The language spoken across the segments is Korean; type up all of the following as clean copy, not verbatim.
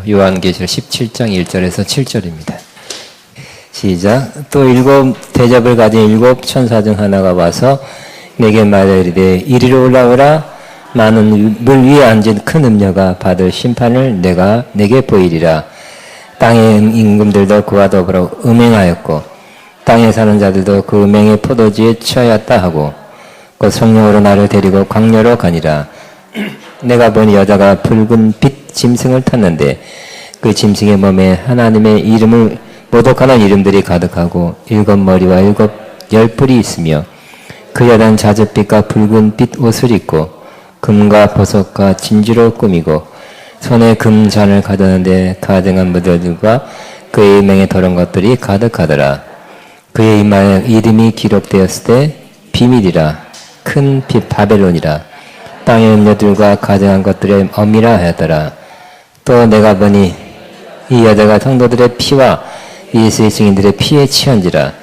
요한계시록 17장 1절에서 7절입니다. 시작. 또 일곱 대접을 가진 일곱 천사 중 하나가 와서 내게 말하리되 이리로 올라오라. 많은 물 위에 앉은 큰 음녀가 받을 심판을 내게 보이리라. 땅의 임금들도 그와 더불어 음행하였고 땅에 사는 자들도 그 음행의 포도주에 취하였다 하고 곧 성령으로 나를 데리고 광야로 가니라. 내가 보니 여자가 붉은 빛 짐승을 탔는데 그 짐승의 몸에 하나님의 이름을 모독하는 이름들이 가득하고 일곱 머리와 일곱 열뿔이 있으며 그 여자는 자줏빛과 붉은 빛 옷을 입고 금과 보석과 진주로 꾸미고 손에 금잔을 가졌는데 가증한 무들들과 그의 음행에 더러운 것들이 가득하더라. 그의 이마에 이름이 기록되었을 때 비밀이라 큰 바벨론이라 땅의 음료들과 가증한 것들의 엄이라 하였더라. 또 내가 보니 이 여자가 성도들의 피와 예수의 증인들의 피에 취한지라.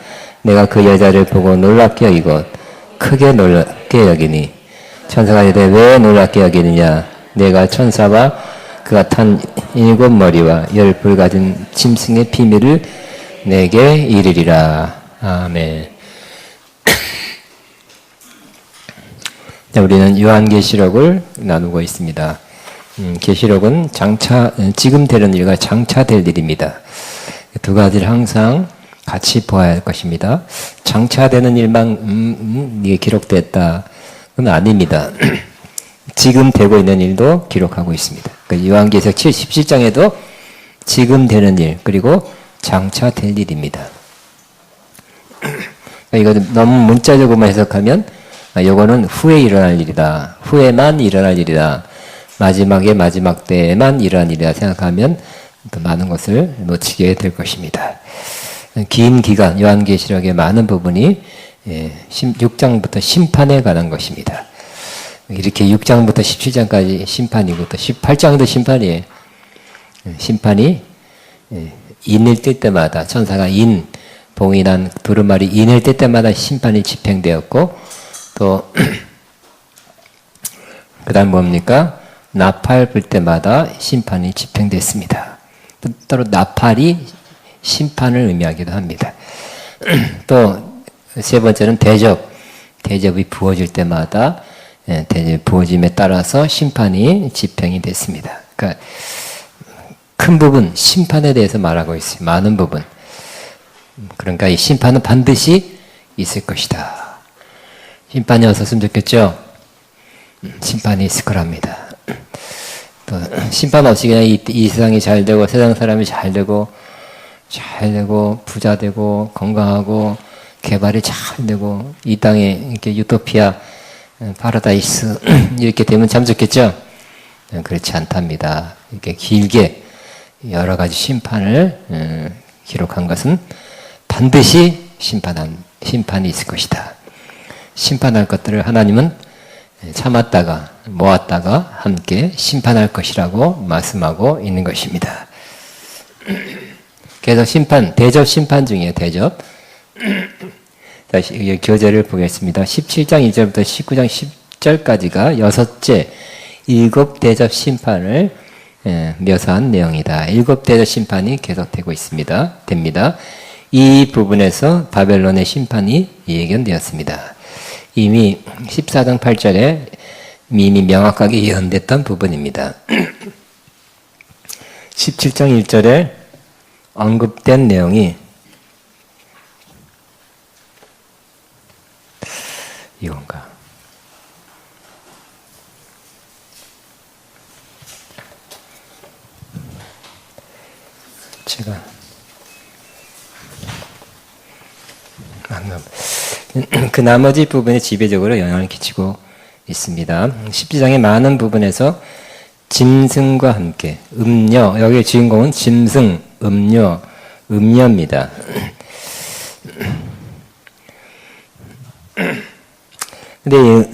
내가 그 여자를 보고 놀랍게 여기고 크게 놀랍게 여기니 천사가 이르되 왜 놀랍게 여기느냐. 내가 천사와 그가 탄 일곱 머리와 열 뿔 가진 짐승의 비밀을 내게 이르리라. 아멘. 자, 우리는 요한계시록을 나누고 있습니다. 계시록은 지금 되는 일과 장차 될 일입니다. 두 가지를 항상 같이 보아야 할 것입니다. 장차 되는 일만 이게 기록됐다. 그건 아닙니다. 지금 되고 있는 일도 기록하고 있습니다. 그러니까 요한계시록 17장에도 지금 되는 일 그리고 장차 될 일입니다. 이거 너무 문자적으로만 해석하면 이거는 후에 일어날 일이다. 후에만 일어날 일이다. 마지막에 마지막 때에만 일어날 일이다 생각하면 또 많은 것을 놓치게 될 것입니다. 긴 기간 요한계시록의 많은 부분이 6장부터 심판에 관한 것입니다. 이렇게 6장부터 17장까지 심판이고 또 18장도 심판이에요. 심판이 인을 뜰 때마다 천사가 봉인한 두루마리 인을 뜰 때마다 심판이 집행되었고 또 그 다음 뭡니까? 나팔 불 때마다 심판이 집행됐습니다. 따로 나팔이 심판을 의미하기도 합니다. 또 세 번째는 대접이 부어질 때마다 대접 부어짐에 따라서 심판이 집행이 됐습니다. 그러니까 큰 부분 심판에 대해서 말하고 있어요. 많은 부분. 그러니까 이 심판은 반드시 있을 것이다. 심판이 없었으면 좋겠죠? 심판이 있을 거랍니다. 또 심판 없이 그냥 이 세상이 잘 되고 세상 사람이 잘 되고 부자 되고 건강하고 개발이 잘 되고 이 땅에 이렇게 유토피아 파라다이스 이렇게 되면 참 좋겠죠? 그렇지 않답니다. 이렇게 길게 여러 가지 심판을 기록한 것은 반드시 심판이 있을 것이다. 심판할 것들을 하나님은 참았다가 모았다가 함께 심판할 것이라고 말씀하고 있는 것입니다. 그래서 대접 심판 중이에요. 대접. 다시 교재를 보겠습니다. 17장 2절부터 19장 10절까지가 여섯째 일곱 대접 심판을 묘사한 내용이다. 일곱 대접 심판이 계속되고 됩니다. 이 부분에서 바벨론의 심판이 예견되었습니다. 이미 14장 8절에 이미 명확하게 예언됐던 부분입니다. 17장 1절에 언급된 내용이 이건가? 제가 그 나머지 부분에 지배적으로 영향을 끼치고 있습니다. 17장의 많은 부분에서 짐승과 함께 음녀, 여기의 주인공은 짐승, 음녀입니다. 근데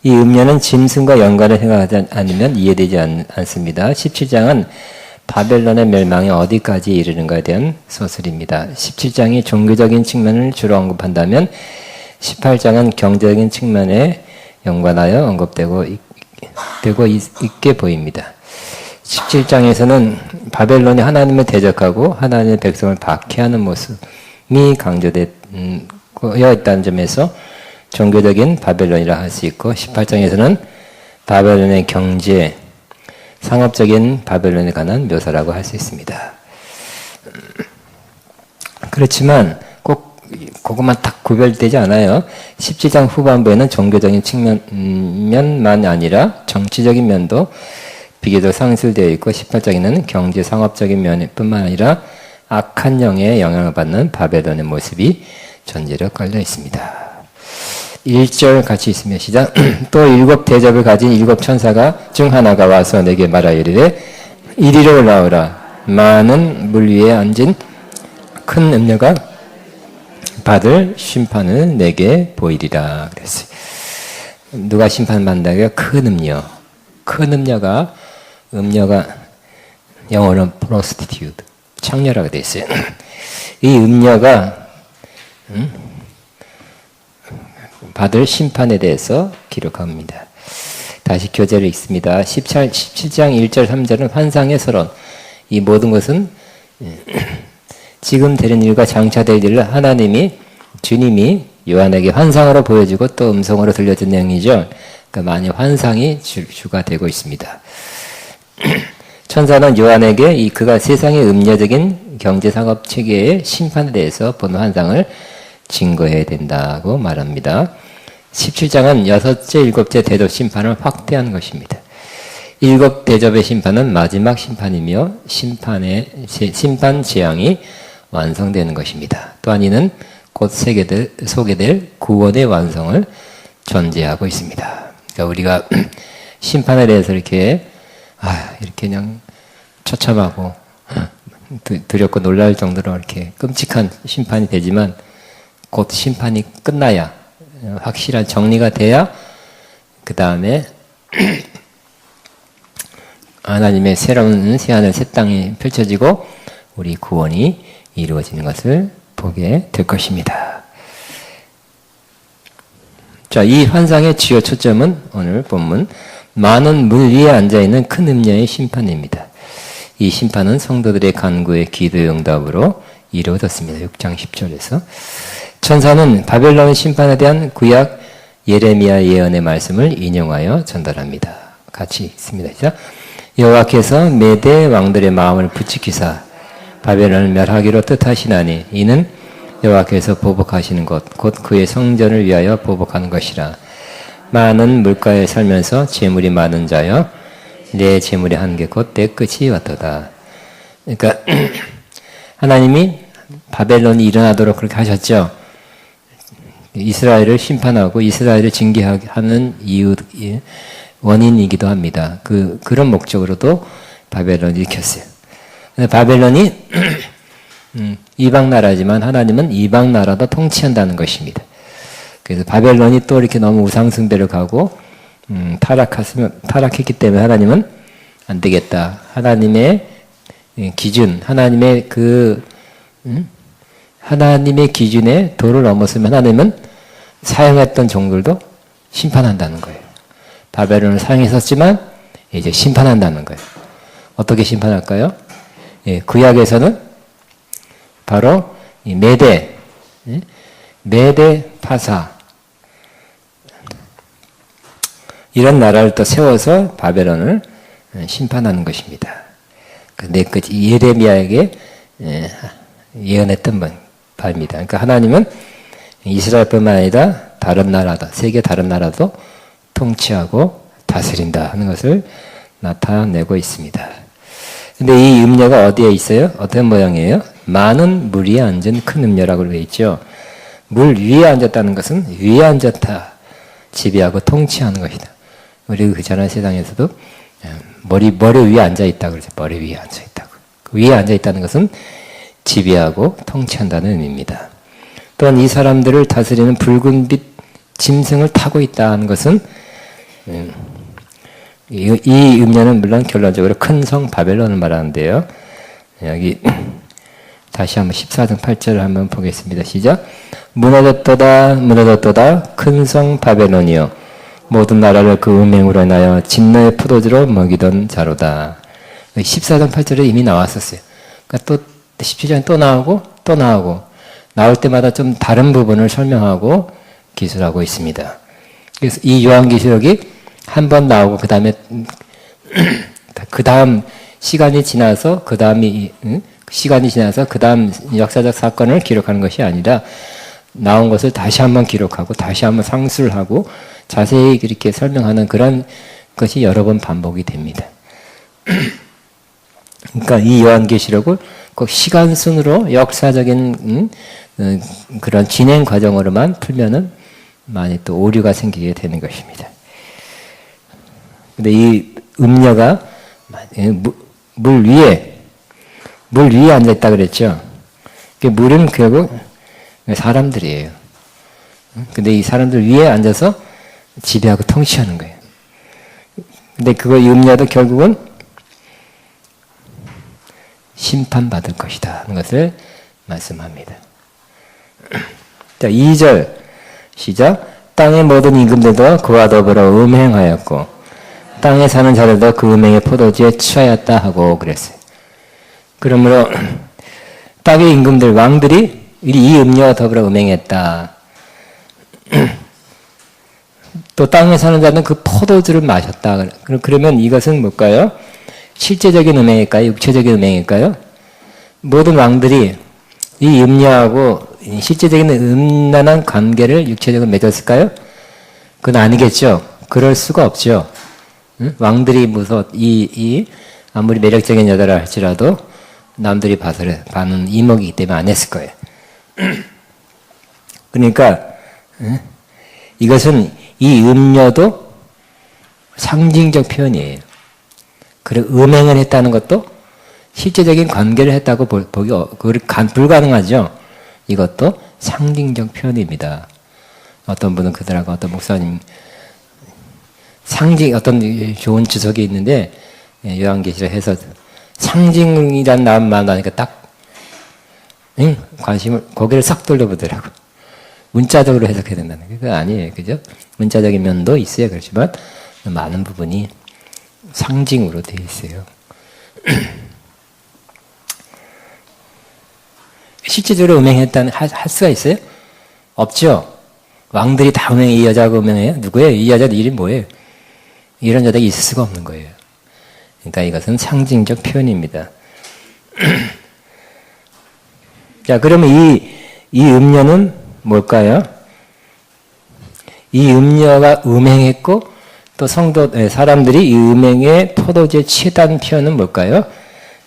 이 음녀는 짐승과 연관을 생각하지 않으면 이해되지 않습니다. 17장은 바벨론의 멸망이 어디까지 이르는가에 대한 소설입니다. 17장이 종교적인 측면을 주로 언급한다면 18장은 경제적인 측면에 연관하여 언급되고 있게 보입니다. 17장에서는 바벨론이 하나님을 대적하고 하나님의 백성을 박해하는 모습이 강조되어 있다는 점에서 종교적인 바벨론이라 할 수 있고 18장에서는 바벨론의 경제, 상업적인 바벨론에 관한 묘사라고 할 수 있습니다. 그렇지만 꼭 그것만 딱 구별되지 않아요. 17장 후반부에는 종교적인 측면만 아니라 정치적인 면도 비교적 상실되어 있고 18장에는 경제, 상업적인 면뿐만 아니라 악한 영의 영향을 받는 바벨론의 모습이 전제로 깔려 있습니다. 1절 같이 있으면 시작. 또 7 대접을 가진 7 천사가 중 하나가 와서 내게 말하여 이르되 이리로 올라오라. 많은 물 위에 앉은 큰 음녀가 받을 심판을 내게 보이리라 그랬어요. 누가 심판받는다고요? 큰 음녀. 큰 음녀가 영어로는 prostitute, 창녀라고 되어 있어요. 이 음녀가 받을 심판에 대해서 기록합니다. 다시 교재를 읽습니다. 17장 1절 3절은 환상의 서론. 이 모든 것은 지금 되는 일과 장차 될 일을 주님이 요한에게 환상으로 보여주고 또 음성으로 들려준 내용이죠. 그러니까 많이 환상이 주가 되고 있습니다. 천사는 요한에게 그가 세상의 음녀적인 경제상업 체계의 심판에 대해서 본 환상을 증거해야 된다고 말합니다. 17장은 6째, 7째 대접 심판을 확대한 것입니다. 7 대접의 심판은 마지막 심판이며 심판 재앙이 완성되는 것입니다. 또한 이는 곧 소개될 구원의 완성을 전제하고 있습니다. 그러니까 우리가 심판에 대해서 이렇게 그냥 처참하고 두렵고 놀랄 정도로 이렇게 끔찍한 심판이 되지만 곧 심판이 끝나야 확실한 정리가 돼야 그 다음에 하나님의 새로운 새하늘 새 땅이 펼쳐지고 우리 구원이 이루어지는 것을 보게 될 것입니다. 자, 이 환상의 주요 초점은 오늘 본문 많은 물 위에 앉아있는 큰 음녀의 심판입니다. 이 심판은 성도들의 간구의 기도 응답으로 이루어졌습니다. 6장 10절에서 천사는 바벨론 심판에 대한 구약 예레미야 예언의 말씀을 인용하여 전달합니다. 같이 읽습니다. 시작. 여호와께서 메대 왕들의 마음을 부추기사 바벨론을 멸하기로 뜻하시나니 이는 여호와께서 보복하시는 것 곧 그의 성전을 위하여 보복하는 것이라. 많은 물가에 살면서 재물이 많은 자여 내 재물의 한계 곧 내 끝이 왔도다. 그러니까 하나님이 바벨론이 일어나도록 그렇게 하셨죠. 이스라엘을 심판하고 이스라엘을 징계하는 원인이기도 합니다. 그런 목적으로도 바벨론이 일으켰어요. 바벨론이 이방 나라지만 하나님은 이방 나라도 통치한다는 것입니다. 그래서 바벨론이 또 이렇게 너무 우상숭배를 가고 타락했기 때문에 하나님은 안 되겠다. 하나님의 기준, 하나님의 기준에 도를 넘었으면 하나님은 사용했던 종들도 심판한다는 거예요. 바벨론을 사용했었지만 이제 심판한다는 거예요. 어떻게 심판할까요? 구약에서는 바로 이 메대 파사 이런 나라를 또 세워서 바벨론을 심판하는 것입니다. 내 끝이 예레미야에게 예언했던 바입니다. 그러니까 하나님은 이스라엘뿐만 아니라 다른 나라도 세계 다른 나라도 통치하고 다스린다 하는 것을 나타내고 있습니다. 근데 이 음녀가 어디에 있어요? 어떤 모양이에요? 많은 물 위에 앉은 큰 음녀라고 되어 있죠. 물 위에 앉았다는 것은 위에 앉았다. 지배하고 통치하는 것이다. 우리 그 전한 세상에서도 머리 위에 앉아있다고 그러죠. 머리 위에 앉아있다고. 그 위에 앉아있다는 것은 지배하고 통치한다는 의미입니다. 또한 이 사람들을 다스리는 붉은빛 짐승을 타고 있다는 것은 이 음녀는 물론 결론적으로 큰 성 바벨론을 말하는데요. 여기 다시 한번 14장 8절을 한번 보겠습니다. 시작. 무너졌도다 큰 성 바벨론이여 모든 나라를 그 음행으로 인하여 진노의 포도주로 먹이던 자로다. 14장 8절에 이미 나왔었어요. 그러니까 또 17장에 또 나오고 또 나오고 나올 때마다 좀 다른 부분을 설명하고 기술하고 있습니다. 그래서 이 요한계시록이 한 번 나오고 그 다음 시간이 지나서 그 다음 역사적 사건을 기록하는 것이 아니라 나온 것을 다시 한번 기록하고 다시 한번 상수를 하고 자세히 이렇게 설명하는 그런 것이 여러 번 반복이 됩니다. 그러니까 이 요한계시록을 꼭 시간 순으로 역사적인 그런 진행 과정으로만 풀면은 많이 또 오류가 생기게 되는 것입니다. 근데 이 음녀가 물 위에 앉아있다 그랬죠. 물은 결국 사람들이에요. 근데 이 사람들 위에 앉아서 지배하고 통치하는 거예요. 근데 이 음녀도 결국은 심판받을 것이다 하는 것을 말씀합니다. 자, 2절 시작. 땅의 모든 임금들도 그와 더불어 음행하였고 땅에 사는 자들도 그 음행의 포도주에 취하였다 하고 그랬어요. 그러므로 땅의 임금들 왕들이 이 음녀와 더불어 음행했다. 또 땅에 사는 자는 그 포도주를 마셨다. 그러면 이것은 뭘까요? 실제적인 음행일까요? 육체적인 음행일까요? 모든 왕들이 이 음녀하고 실제적인 음란한 관계를 육체적으로 맺었을까요? 그건 아니겠죠. 그럴 수가 없죠. 왕들이 아무리 매력적인 여자라 할지라도 남들이 봐는 이목이기 때문에 안 했을 거예요. 그러니까 이것은 이 음녀도 상징적 표현이에요. 그리고 음행을 했다는 것도 실제적인 관계를 했다고 보기 불가능하죠. 이것도 상징적 표현입니다. 어떤 분은 그들하고 어떤 목사님 어떤 좋은 주석이 있는데 요한계시록 해서 상징이란 말 하니까 딱 고개를 싹 돌려보더라고. 문자적으로 해석해야 된다는 게 그거 아니에요. 그죠? 문자적인 면도 있어요. 그렇지만 많은 부분이 상징으로 되어 있어요. 실제적으로 음행했다는 할 수가 있어요? 없죠. 왕들이 다 이 여자가 음행해요? 누구예요? 이 여자 일이 뭐예요? 이런 여자가 있을 수가 없는 거예요. 그러니까 이것은 상징적 표현입니다. 자, 그러면 이 음녀는 뭘까요? 이 음녀가 음행했고 또 사람들이 이 음행에 포도주에 취했다는 표현은 뭘까요?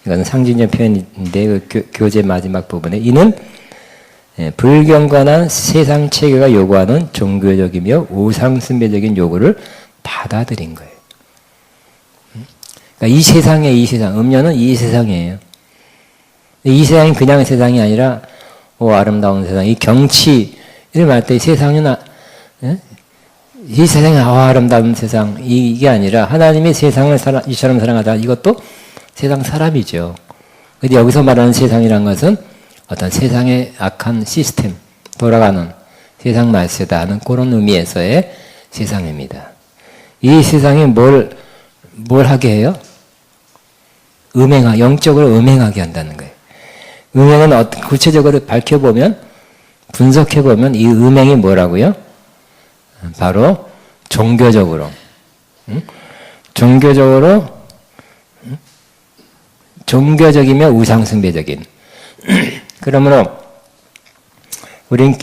이건 상징적 표현인데 교재 마지막 부분에 이는 불경건한 세상 체계가 요구하는 종교적이며 우상숭배적인 요구를 받아들인 거예요. 그러니까 이 세상, 음녀는 이 세상이에요. 이 세상이 그냥 세상이 아니라 아름다운 세상, 이 경치를 말 때 이 세상은 이 세상이 아름다운 세상 이게 아니라 하나님이 세상을 이처럼 사랑하다. 이것도 세상 사람이죠. 근데 여기서 말하는 세상이란 것은 어떤 세상의 악한 시스템, 돌아가는 세상 말세다는 그런 의미에서의 세상입니다. 이 세상이 뭘 하게 해요? 영적으로 음행하게 한다는 거예요. 음행은 구체적으로 밝혀보면, 분석해보면 이 음행이 뭐라고요? 바로 종교적이며 우상숭배적인. 그러므로 우린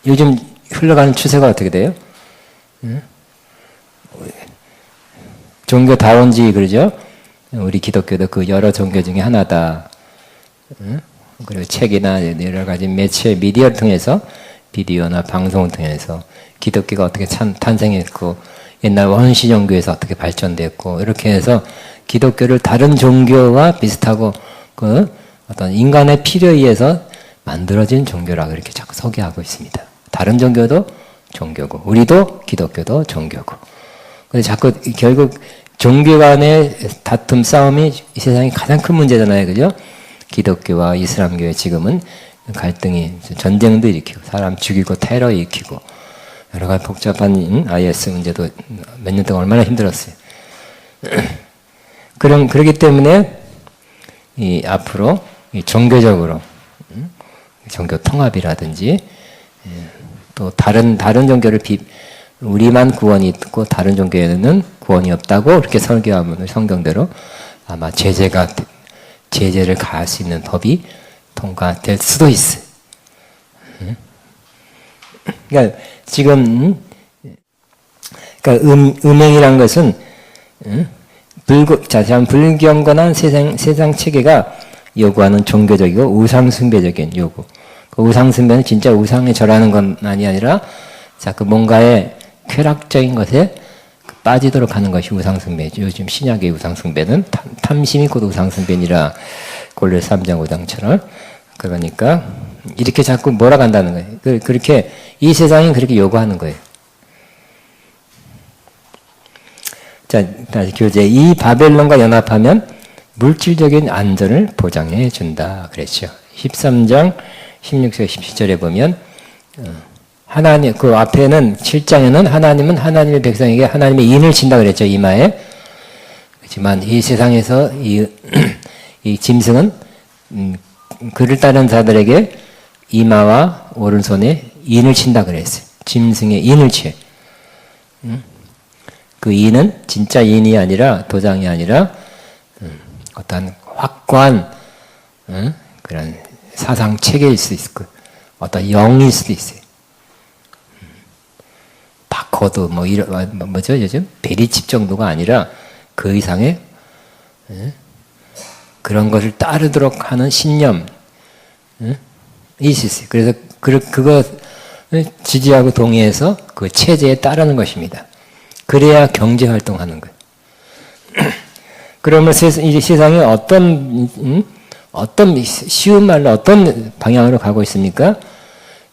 요즘 흘러가는 추세가 어떻게 돼요? 종교다원주의 그러죠? 우리 기독교도 그 여러 종교 중에 하나다. 그리고 책이나 여러 가지 매체, 미디어를 통해서 비디오나 방송을 통해서 기독교가 어떻게 탄생했고 옛날 원시 종교에서 어떻게 발전됐고 이렇게 해서 기독교를 다른 종교와 비슷하고 그 어떤 인간의 필요에 의해서 만들어진 종교라고 이렇게 자꾸 소개하고 있습니다. 다른 종교도 종교고 우리도 기독교도 종교고. 근데 자꾸 결국 종교 간의 다툼, 싸움이 이 세상의 가장 큰 문제잖아요. 그죠? 기독교와 이슬람교의 지금은 갈등이, 전쟁도 일으키고, 사람 죽이고, 테러 일으키고, 여러 가지 복잡한 IS 문제도 몇 년 동안 얼마나 힘들었어요. 그렇기 때문에 앞으로 종교적으로 종교 통합이라든지 또 다른 종교를 우리만 구원이 있고 다른 종교에는 구원이 없다고 그렇게 설교하면 성경대로 아마 제재를 가할 수 있는 법이 통과될 수도 있어요. 그러니까 지금 그러니까 음행이란 것은 자세한 불경건한 세상 체계가 요구하는 종교적이고 우상숭배적인 요구. 그 우상숭배는 진짜 우상에 절하는 건 아니라 자꾸 뭔가의 쾌락적인 것에 빠지도록 하는 것이 우상숭배죠. 요즘 신약의 우상숭배는 탐심이 곧 우상숭배니라 골로새 3장 5장처럼. 그러니까 이렇게 자꾸 몰아간다는 거예요. 그렇게 이 세상이 그렇게 요구하는 거예요. 자, 다시 교재. 이 바벨론과 연합하면 물질적인 안전을 보장해 준다. 그랬죠. 13장 16절 17절에 보면 하나님 그 앞에는 7장에는 하나님은 하나님의 백성에게 하나님의 인을 친다 그랬죠. 이마에. 그렇지만 이 세상에서 이 짐승은 그를 따르는 자들에게 이마와 오른손에 인을 친다 그랬어요. 짐승의 인을 치. 그 인은 진짜 인이 아니라 도장이 아니라 어떤 확고한 그런 사상 체계일 수 있고 어떤 영일 수도 있어요. 바코드 뭐죠 요즘 베리칩 정도가 아니라 그 이상의 그런 것을 따르도록 하는 신념이 있어요. 그래서 그거 지지하고 동의해서 그 체제에 따르는 것입니다. 그래야 경제 활동하는 거예요. 그러면 이 세상이 어떤 쉬운 말로 어떤 방향으로 가고 있습니까?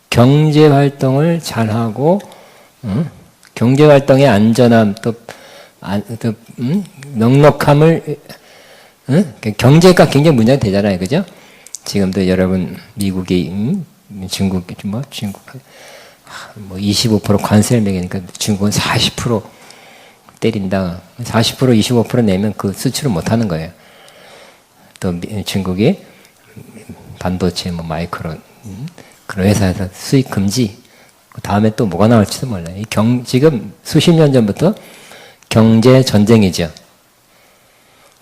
경제 활동을 잘하고 경제 활동의 안전함 또 넉넉함을 경제가 굉장히 문제가 되잖아요, 그죠? 지금도 여러분 미국이 중국 25% 관세를 매기니까 중국은 40% 때린다. 40% 25% 내면 그 수출을 못 하는 거예요. 또 중국이 반도체 마이크론 그런 회사에서 수입 금지. 다음에 또 뭐가 나올지도 몰라요. 지금 수십 년 전부터 경제 전쟁이죠.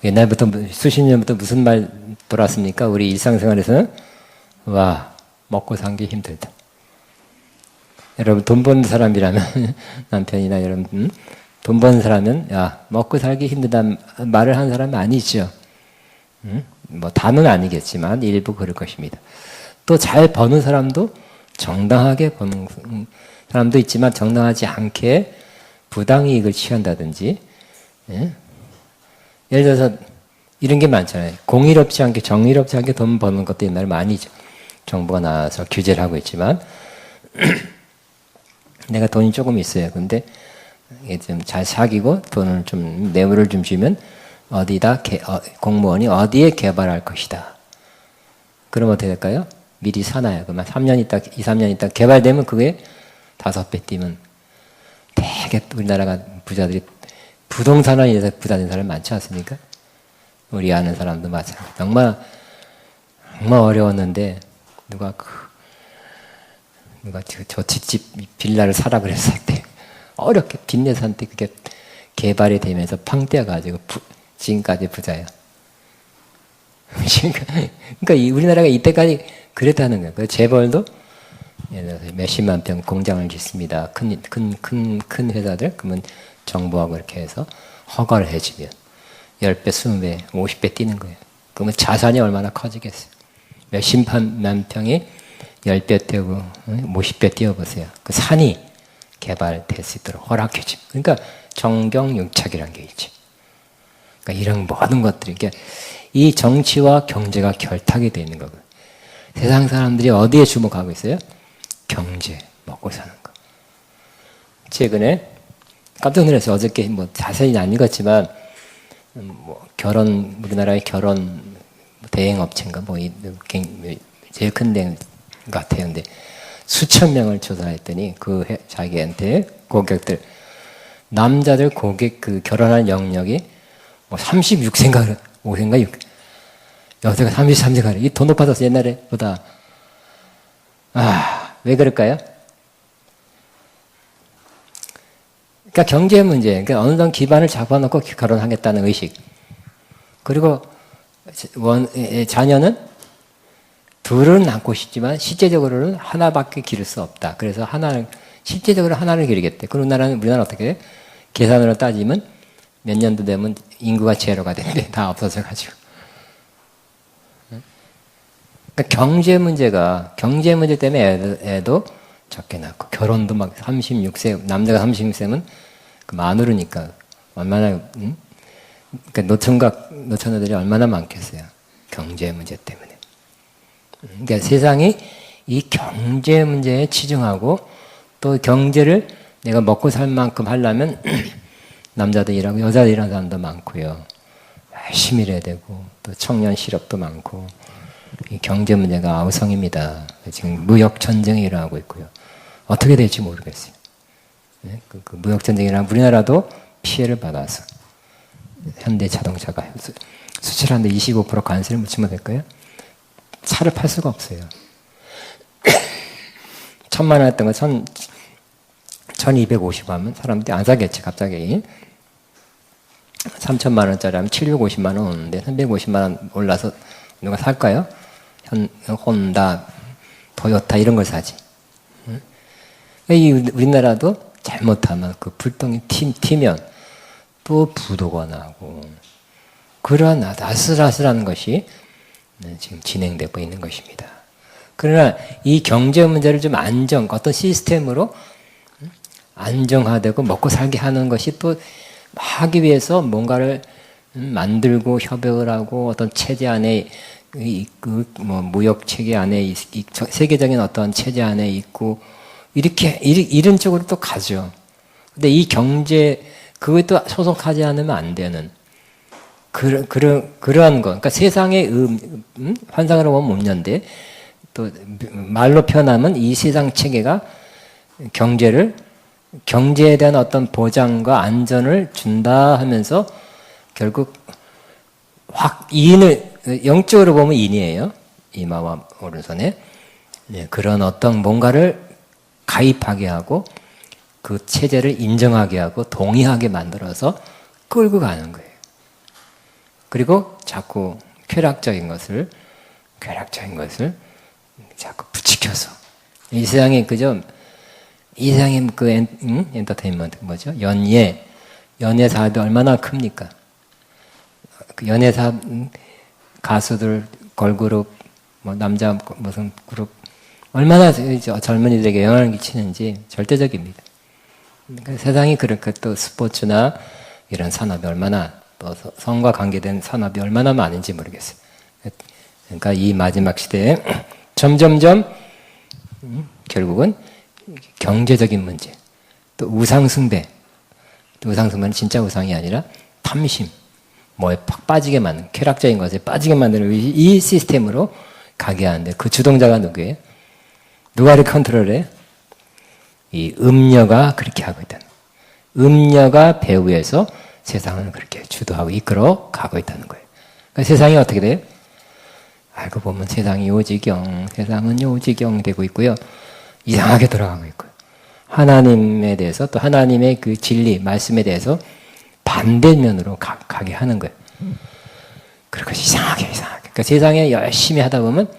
옛날부터 수십 년부터 무슨 말 돌았습니까? 우리 일상생활에서는 와 먹고 살기 힘들다. 여러분 돈 버는 사람이라면 남편이나 여러분 돈 버는 사람은 야 먹고 살기 힘들다는 말을 하는 사람은 아니죠. 뭐 다는 아니겠지만 일부 그럴 것입니다. 또 잘 버는 사람도 정당하게 버는 사람도 있지만 정당하지 않게 부당이익을 취한다든지 예를 들어서 이런 게 많잖아요. 공의롭지 않게 정의롭지 않게 돈 버는 것도 옛날에 많이 정부가 나와서 규제를 하고 있지만 내가 돈이 조금 있어요. 근데 좀 잘 사귀고 돈을 좀 뇌물을 좀 주면 공무원이 어디에 개발할 것이다. 그러면 어떻게 될까요? 미리 사놔요. 그러면 3년 있다, 2, 3년 있다 개발되면 그게 5배 뛰면 되게 우리나라가 부자들이 부동산원에서 부자된 사람이 많지 않습니까? 우리 아는 사람도 마찬가지. 정말 어려웠는데 누가 저 뒷집 빌라를 사라 그랬을 때 어렵게 빚내서 한테 그게 개발이 되면서 팡 뛰어가지고 지금까지 부자예요. 그러니까 우리나라가 이때까지 그랬다는 거예요. 그 재벌도 예를 들어서 몇십만 평 공장을 짓습니다. 큰 회사들 그러면 정부하고 이렇게 해서 허가를 해주면 10배, 20배, 50배 뛰는 거예요. 그러면 자산이 얼마나 커지겠어요. 몇십만 평이 10배 뛰고 50배 뛰어보세요. 그 산이 개발될 수 있도록 허락해줍니다. 그러니까 정경유착이라는 게 있죠. 그러니까 이런 모든 것들이 이 정치와 경제가 결탁이 되어 있는 거고요. 세상 사람들이 어디에 주목하고 있어요? 경제, 먹고 사는 거. 최근에 깜짝 놀랐어요. 어저께 자세히는 안 읽었지만 우리나라의 결혼 대행업체인가 제일 큰 대행 같아요. 근데 수천 명을 조사했더니 자기한테 고객들 남자들 고객 결혼할 영역이 뭐 36세인가 5세인가 6. 여자가 33세가 이 더 높아졌어 옛날에보다. 왜 그럴까요? 그러니까 경제 문제, 그러니까 어느 정도 기반을 잡아놓고 결혼하겠다는 의식. 그리고 자녀는 둘은 낳고 싶지만 실제적으로는 하나밖에 기를 수 없다. 그래서 실제적으로 하나를 기르겠대. 그럼 우리나라는 어떻게 해? 계산으로 따지면 몇 년도 되면 인구가 제로가 되는데 다 없어져가지고. 그러니까 경제 문제 때문에 애도 적게 낳고, 결혼도 막 36세, 남자가 36세면 마누르니까 얼마나, 그러니까 노처녀들이 얼마나 많겠어요. 경제 문제 때문에. 그러니까 세상이 이 경제 문제에 치중하고, 또 경제를 내가 먹고 살 만큼 하려면 남자도 일하고 여자도 일하는 사람도 많고요. 열심히 일해야 되고, 또 청년 실업도 많고, 이 경제 문제가 아우성입니다. 지금 무역 전쟁이 일어나고 있고요. 어떻게 될지 모르겠어요. 그 무역 전쟁이랑 우리나라도 피해를 받아서 현대 자동차가 수출하는데 25% 관세를 묻히면 될까요? 차를 팔 수가 없어요. 1,000만 원 했던 거 1,250 하면 사람들이 안 사겠지 갑자기. 3,000만 원짜리 하면 750만 원 오는데 350만 원 올라서 누가 살까요? 혼다, 토요타 이런 걸 사지. 우리나라도 잘못하면 그 불똥이 튀면 또 부도가 나고, 그러한 아슬아슬한 것이 지금 진행되고 있는 것입니다. 그러나 이 경제 문제를 좀 어떤 시스템으로 안정화되고 먹고 살게 하는 것이 또 하기 위해서 뭔가를 만들고 협약을 하고 어떤 체제 안에 무역 체계 안에 세계적인 어떤 체제 안에 있고 이런 쪽으로 또 가죠. 근데 이 경제 그거에 또 소속하지 않으면 안 되는 그러한 거. 그러니까 세상의 환상으로 보면 없는데 또 말로 표현하면 이 세상 체계가 경제에 대한 어떤 보장과 안전을 준다 하면서 결국 영적으로 보면 인이에요. 이마와 오른손에. 그런 어떤 뭔가를 가입하게 하고 그 체제를 인정하게 하고 동의하게 만들어서 끌고 가는 거예요. 그리고 자꾸 쾌락적인 것을 자꾸 부추겨서 이 세상에 이 세상의 엔터테인먼트 뭐죠? 연예 사업이 얼마나 큽니까? 그 연예 사업 가수들 걸그룹 남자 무슨 그룹 얼마나 젊은이들에게 영향을 끼치는지 절대적입니다. 그러니까 세상이 그렇게 또 스포츠나 이런 산업이 얼마나 또 성과 관계된 산업이 얼마나 많은지 모르겠어요. 그러니까 이 마지막 시대에 점점점 결국은 경제적인 문제, 또 우상숭배, 우상숭배는 진짜 우상이 아니라 탐심, 뭐에 팍 빠지게 만드는, 쾌락적인 것에 빠지게 만드는 이 시스템으로 가게 하는데 그 주동자가 누구예요? 누가 이렇게 컨트롤해요? 이 음녀가 그렇게 하고 있다는 거예요. 음녀가 배후에서 세상을 그렇게 주도하고 이끌어 가고 있다는 거예요. 그러니까 세상이 어떻게 돼요? 알고 보면 세상은 요지경 되고 있고요. 이상하게 돌아가고 있고요. 하나님에 대해서 또 하나님의 그 진리, 말씀에 대해서 반대면으로 가게 하는 거예요. 그리고 이상하게. 그러니까 세상에 열심히 하다 보면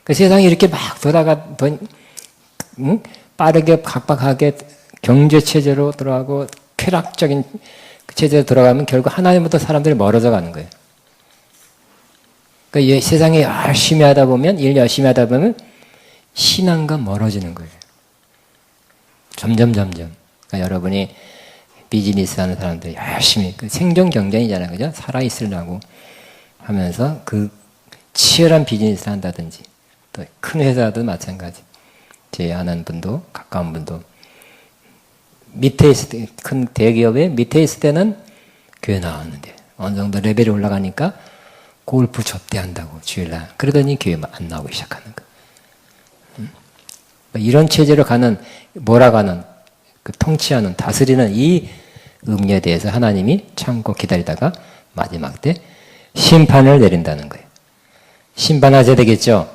그 세상이 이렇게 막 빠르게 각박하게 경제체제로 들어가고 쾌락적인 체제로 들어가면 결국 하나님부터 사람들이 멀어져 가는 거예요. 그러니까 세상에 열심히 하다 보면, 일 열심히 하다 보면 신앙과 멀어지는 거예요. 점점. 그러니까 여러분이 비즈니스 하는 사람들 열심히, 그 생존 경쟁이잖아요. 그죠? 살아있으려고 하면서 그 치열한 비즈니스를 한다든지, 또 큰 회사도 마찬가지. 제 아는 분도, 가까운 분도, 밑에 있을 때, 큰 대기업에 밑에 있을 때는 교회 나왔는데, 어느 정도 레벨이 올라가니까 골프 접대한다고 주일날. 그러더니 교회 안 나오기 시작하는 거예요. 이런 체제로 몰아가는, 그 통치하는, 다스리는 이 음료에 대해서 하나님이 참고 기다리다가 마지막 때 심판을 내린다는 거예요. 심판하셔야 되겠죠.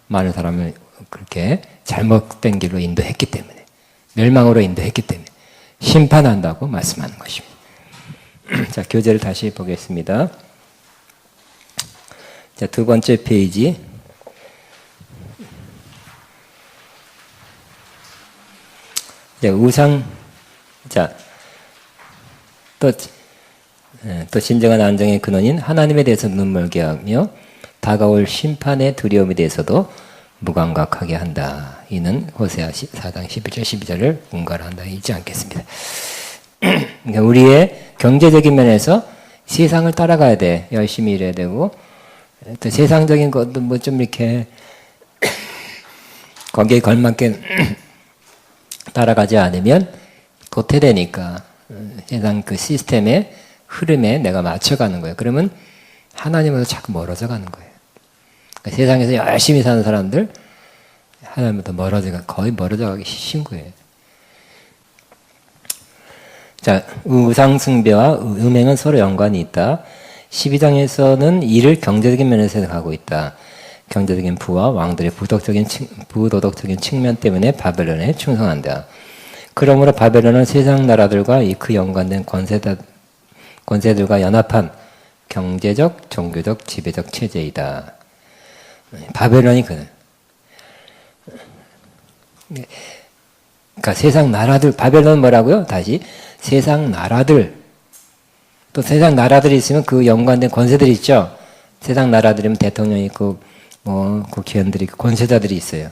많은 사람을 그렇게 잘못된 길로 인도했기 때문에, 멸망으로 인도했기 때문에 심판한다고 말씀하는 것입니다. 자, 교재를 다시 보겠습니다. 자, 두 번째 페이지. 자, 또 진정한 안정의 근원인 하나님에 대해서 눈멀게 하며 다가올 심판의 두려움에 대해서도 무감각하게 한다. 이는 호세아 4장 11절 12절을 공가를 한다. 잊지 않겠습니다. 그러니까 우리의 경제적인 면에서 세상을 따라가야 돼. 열심히 일해야 되고, 또 세상적인 것도 뭐 좀 이렇게 거기에 걸맞게 따라가지 않으면 도태되니까 세상 그 시스템의 흐름에 내가 맞춰가는 거예요. 그러면 하나님으로부터 자꾸 멀어져 가는 거예요. 그러니까 세상에서 열심히 사는 사람들 하나님부터 거의 멀어져 가기 쉬운 거예요. 자, 우상숭배와 음행은 서로 연관이 있다. 12장에서는 이를 경제적인 면에서 생각하고 있다. 경제적인 부와 왕들의 부도덕적인 측면 때문에 바벨론에 충성한다. 그러므로 바벨론은 세상 나라들과 그 연관된 권세들과 연합한 경제적, 종교적, 지배적 체제이다. 바벨론이 그러니까 세상 나라들, 바벨론은 뭐라고요? 다시 세상 나라들, 또 세상 나라들이 있으면 그 연관된 권세들이 있죠. 세상 나라들이면 대통령이 있고 뭐 국회의원들이 있고 권세자들이 있어요.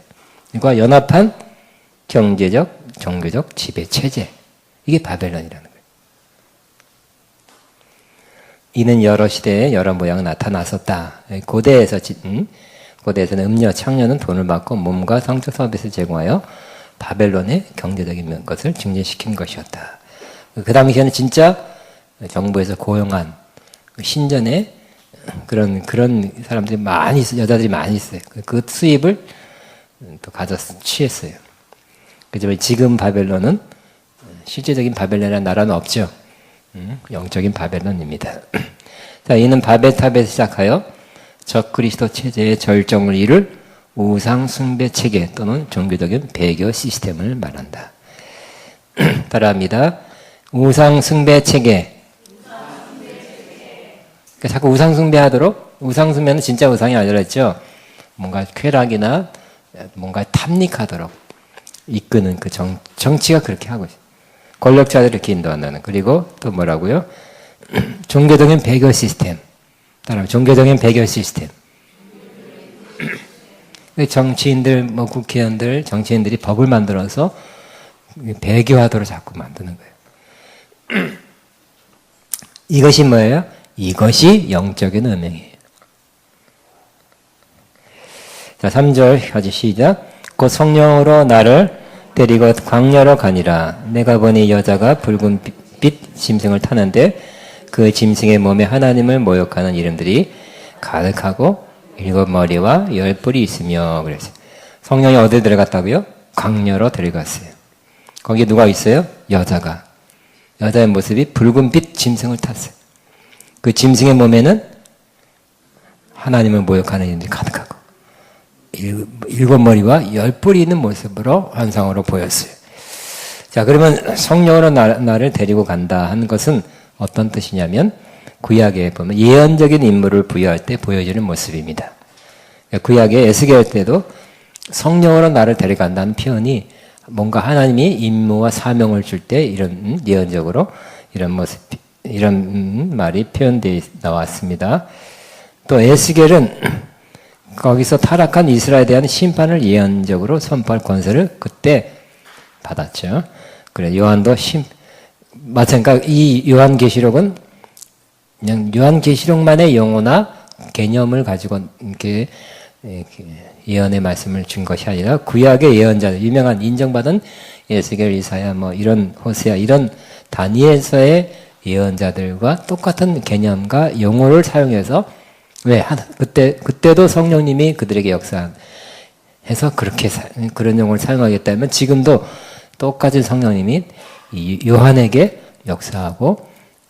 그러니까 연합한 경제적, 종교적 지배 체제, 이게 바벨론이라는 거예요. 이는 여러 시대에 여러 모양 나타났었다. 고대에서는 음료, 창녀는 돈을 받고 몸과 성적 서비스를 제공하여 바벨론의 경제적인 것을 증진시킨 것이었다. 그 당시에는 진짜 정부에서 고용한 신전에 그런 사람들이 많이 있어요. 여자들이 많이 있어요. 그 수입을 또 취했어요. 그렇지만 지금 바벨론은 실제적인 바벨론이라는 나라는 없죠. 영적인 바벨론입니다. 자, 이는 바벨탑에서 시작하여 적그리스도 체제의 절정을 이룰 우상 숭배 체계 또는 종교적인 배교 시스템을 말한다. 따라합니다. 우상 숭배 체계. 그러니까 자꾸 우상 숭배하도록, 우상 숭배는 진짜 우상이 아니라 했죠. 뭔가 쾌락이나 뭔가 탐닉하도록 이끄는 그 정치가 그렇게 하고 있어요. 권력자들을 이렇게 인도한다는. 그리고 또 뭐라고요? 종교적인 배교 시스템. 따라 종교적인 배교 시스템. 정치인들, 뭐 국회의원들, 정치인들이 법을 만들어서 배교하도록 자꾸 만드는 거예요. 이것이 뭐예요? 이것이 영적인 음행이에요. 자, 3절 가지 시작. 곧 성령으로 나를 데리고 광야로 가니라. 내가 보니 여자가 붉은 빛 짐승을 타는데 그 짐승의 몸에 하나님을 모욕하는 이름들이 가득하고 7머리와 10뿔이 있으며 그랬어요. 성령이 어디에 데려갔다고요? 광야로 데려갔어요. 거기에 누가 있어요? 여자의 모습이 붉은 빛 짐승을 탔어요. 그 짐승의 몸에는 하나님을 모욕하는 이름들이 가득하고 7머리와 10뿔이 있는 모습으로 환상으로 보였어요. 자, 그러면 성령으로 나를 데리고 간다 한 것은 어떤 뜻이냐면 구약에 보면 예언적인 인물을 부여할 때 보여지는 모습입니다. 구약의 에스겔 때도 성령으로 나를 데려간다는 표현이 뭔가 하나님이 임무와 사명을 줄 때 이런 예언적으로 이런 모습, 이런 말이 표현되어 나왔습니다. 또 에스겔은 거기서 타락한 이스라엘에 대한 심판을 예언적으로 선포할 권세를 그때 받았죠. 그래, 요한도 마찬가지로 이 요한계시록은 그냥 요한계시록만의 용어나 개념을 가지고 이렇게 예언의 말씀을 준 것이 아니라 구약의 예언자들, 유명한 인정받은 에스겔, 이사야, 뭐 이런 호세아, 이런 다니엘서의 예언자들과 똑같은 개념과 용어를 사용해서 왜 그때도 성령님이 그들에게 역사해서 그렇게 그런 용어를 사용하겠다면 지금도 똑같은 성령님이 요한에게 역사하고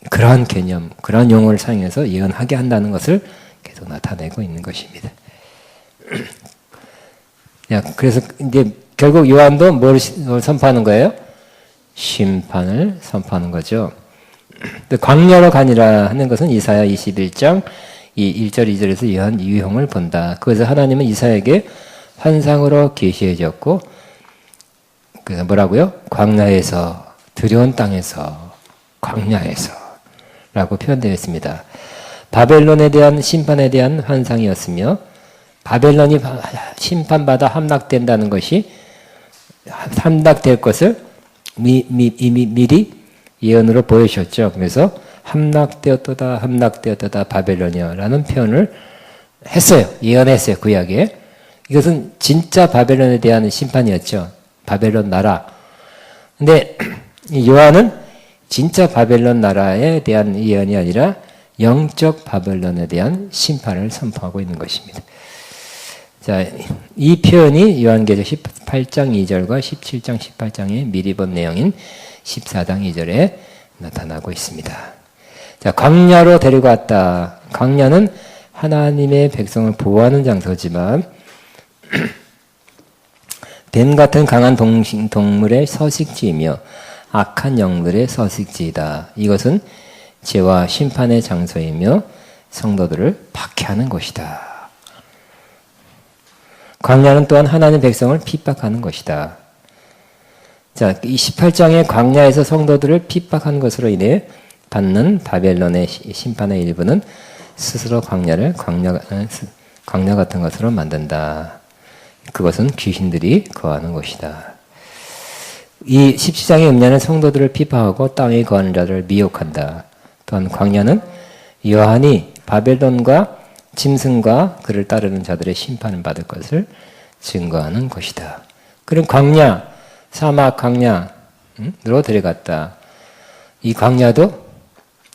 그러한 개념, 그러한 용어를 사용해서 예언하게 한다는 것을 계속 나타내고 있는 것입니다. 그래서 이제 결국 요한도 뭘 선포하는 거예요? 심판을 선포하는 거죠. 광야로 가니라 하는 것은 이사야 21장 1절 2절에서 이러한 유형을 본다. 그래서 하나님은 이사야에게 환상으로 계시해 줬고, 그래서 뭐라고요? 광야에서, 두려운 땅에서, 광야에서 라고 표현되어 있습니다. 바벨론에 대한 심판에 대한 환상이었으며, 바벨론이 심판받아 함락된다는 것이, 함락될 것을 이미 미리 예언으로 보여주셨죠. 그래서 함락되었다 바벨론이여 라는 표현을 했어요. 예언했어요. 구약에. 이것은 진짜 바벨론에 대한 심판이었죠. 바벨론 나라. 근데 요한은 진짜 바벨론 나라에 대한 예언이 아니라 영적 바벨론에 대한 심판을 선포하고 있는 것입니다. 자, 이 표현이 요한계시록 18장 2절과 17장 18장에 미리 본 내용인 14장 2절에 나타나고 있습니다. 자, 광야로 데려갔다. 광야는 하나님의 백성을 보호하는 장소지만 뱀 같은 강한 동물의 서식지이며 악한 영들의 서식지이다. 이것은 죄와 심판의 장소이며 성도들을 박해하는 곳이다. 광야는 또한 하나님의 백성을 핍박하는 것이다. 자, 이 18장의 광야에서 성도들을 핍박한 것으로 인해 받는 바벨론의 심판의 일부는 스스로 광야 같은 것으로 만든다. 그것은 귀신들이 거하는 곳이다. 이 17장의 음녀는 성도들을 핍박하고 땅에 거하는 자들을 미혹한다. 또한 광야는 요한이 바벨론과 짐승과 그를 따르는 자들의 심판을 받을 것을 증거하는 것이다. 그럼 광야, 사막 광야로 데려갔다. 이 광야도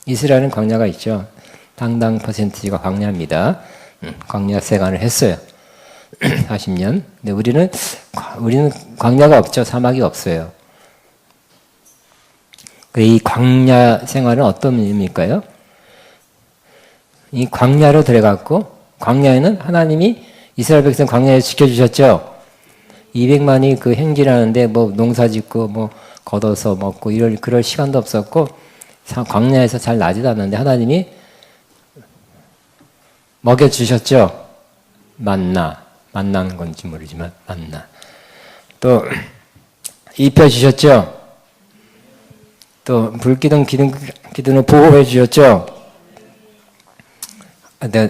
이스라엘은 광야가 있죠. 당당 퍼센티지가 광야입니다. 광야 생활을 했어요. 40년. 근데 우리는 광야가 없죠. 사막이 없어요. 이 광야 생활은 어떤 의미일까요? 이 광야로 들어갔고, 광야에는 하나님이 이스라엘 백성 광야에서 지켜주셨죠. 200만이 그 행진하는데 뭐 농사 짓고 뭐 걷어서 먹고 그럴 시간도 없었고, 광야에서 잘 나지도 않는데 하나님이 먹여주셨죠. 만나는 건지 모르지만 만나. 또 입혀주셨죠. 또 불기둥 기둥을 보호해 주셨죠.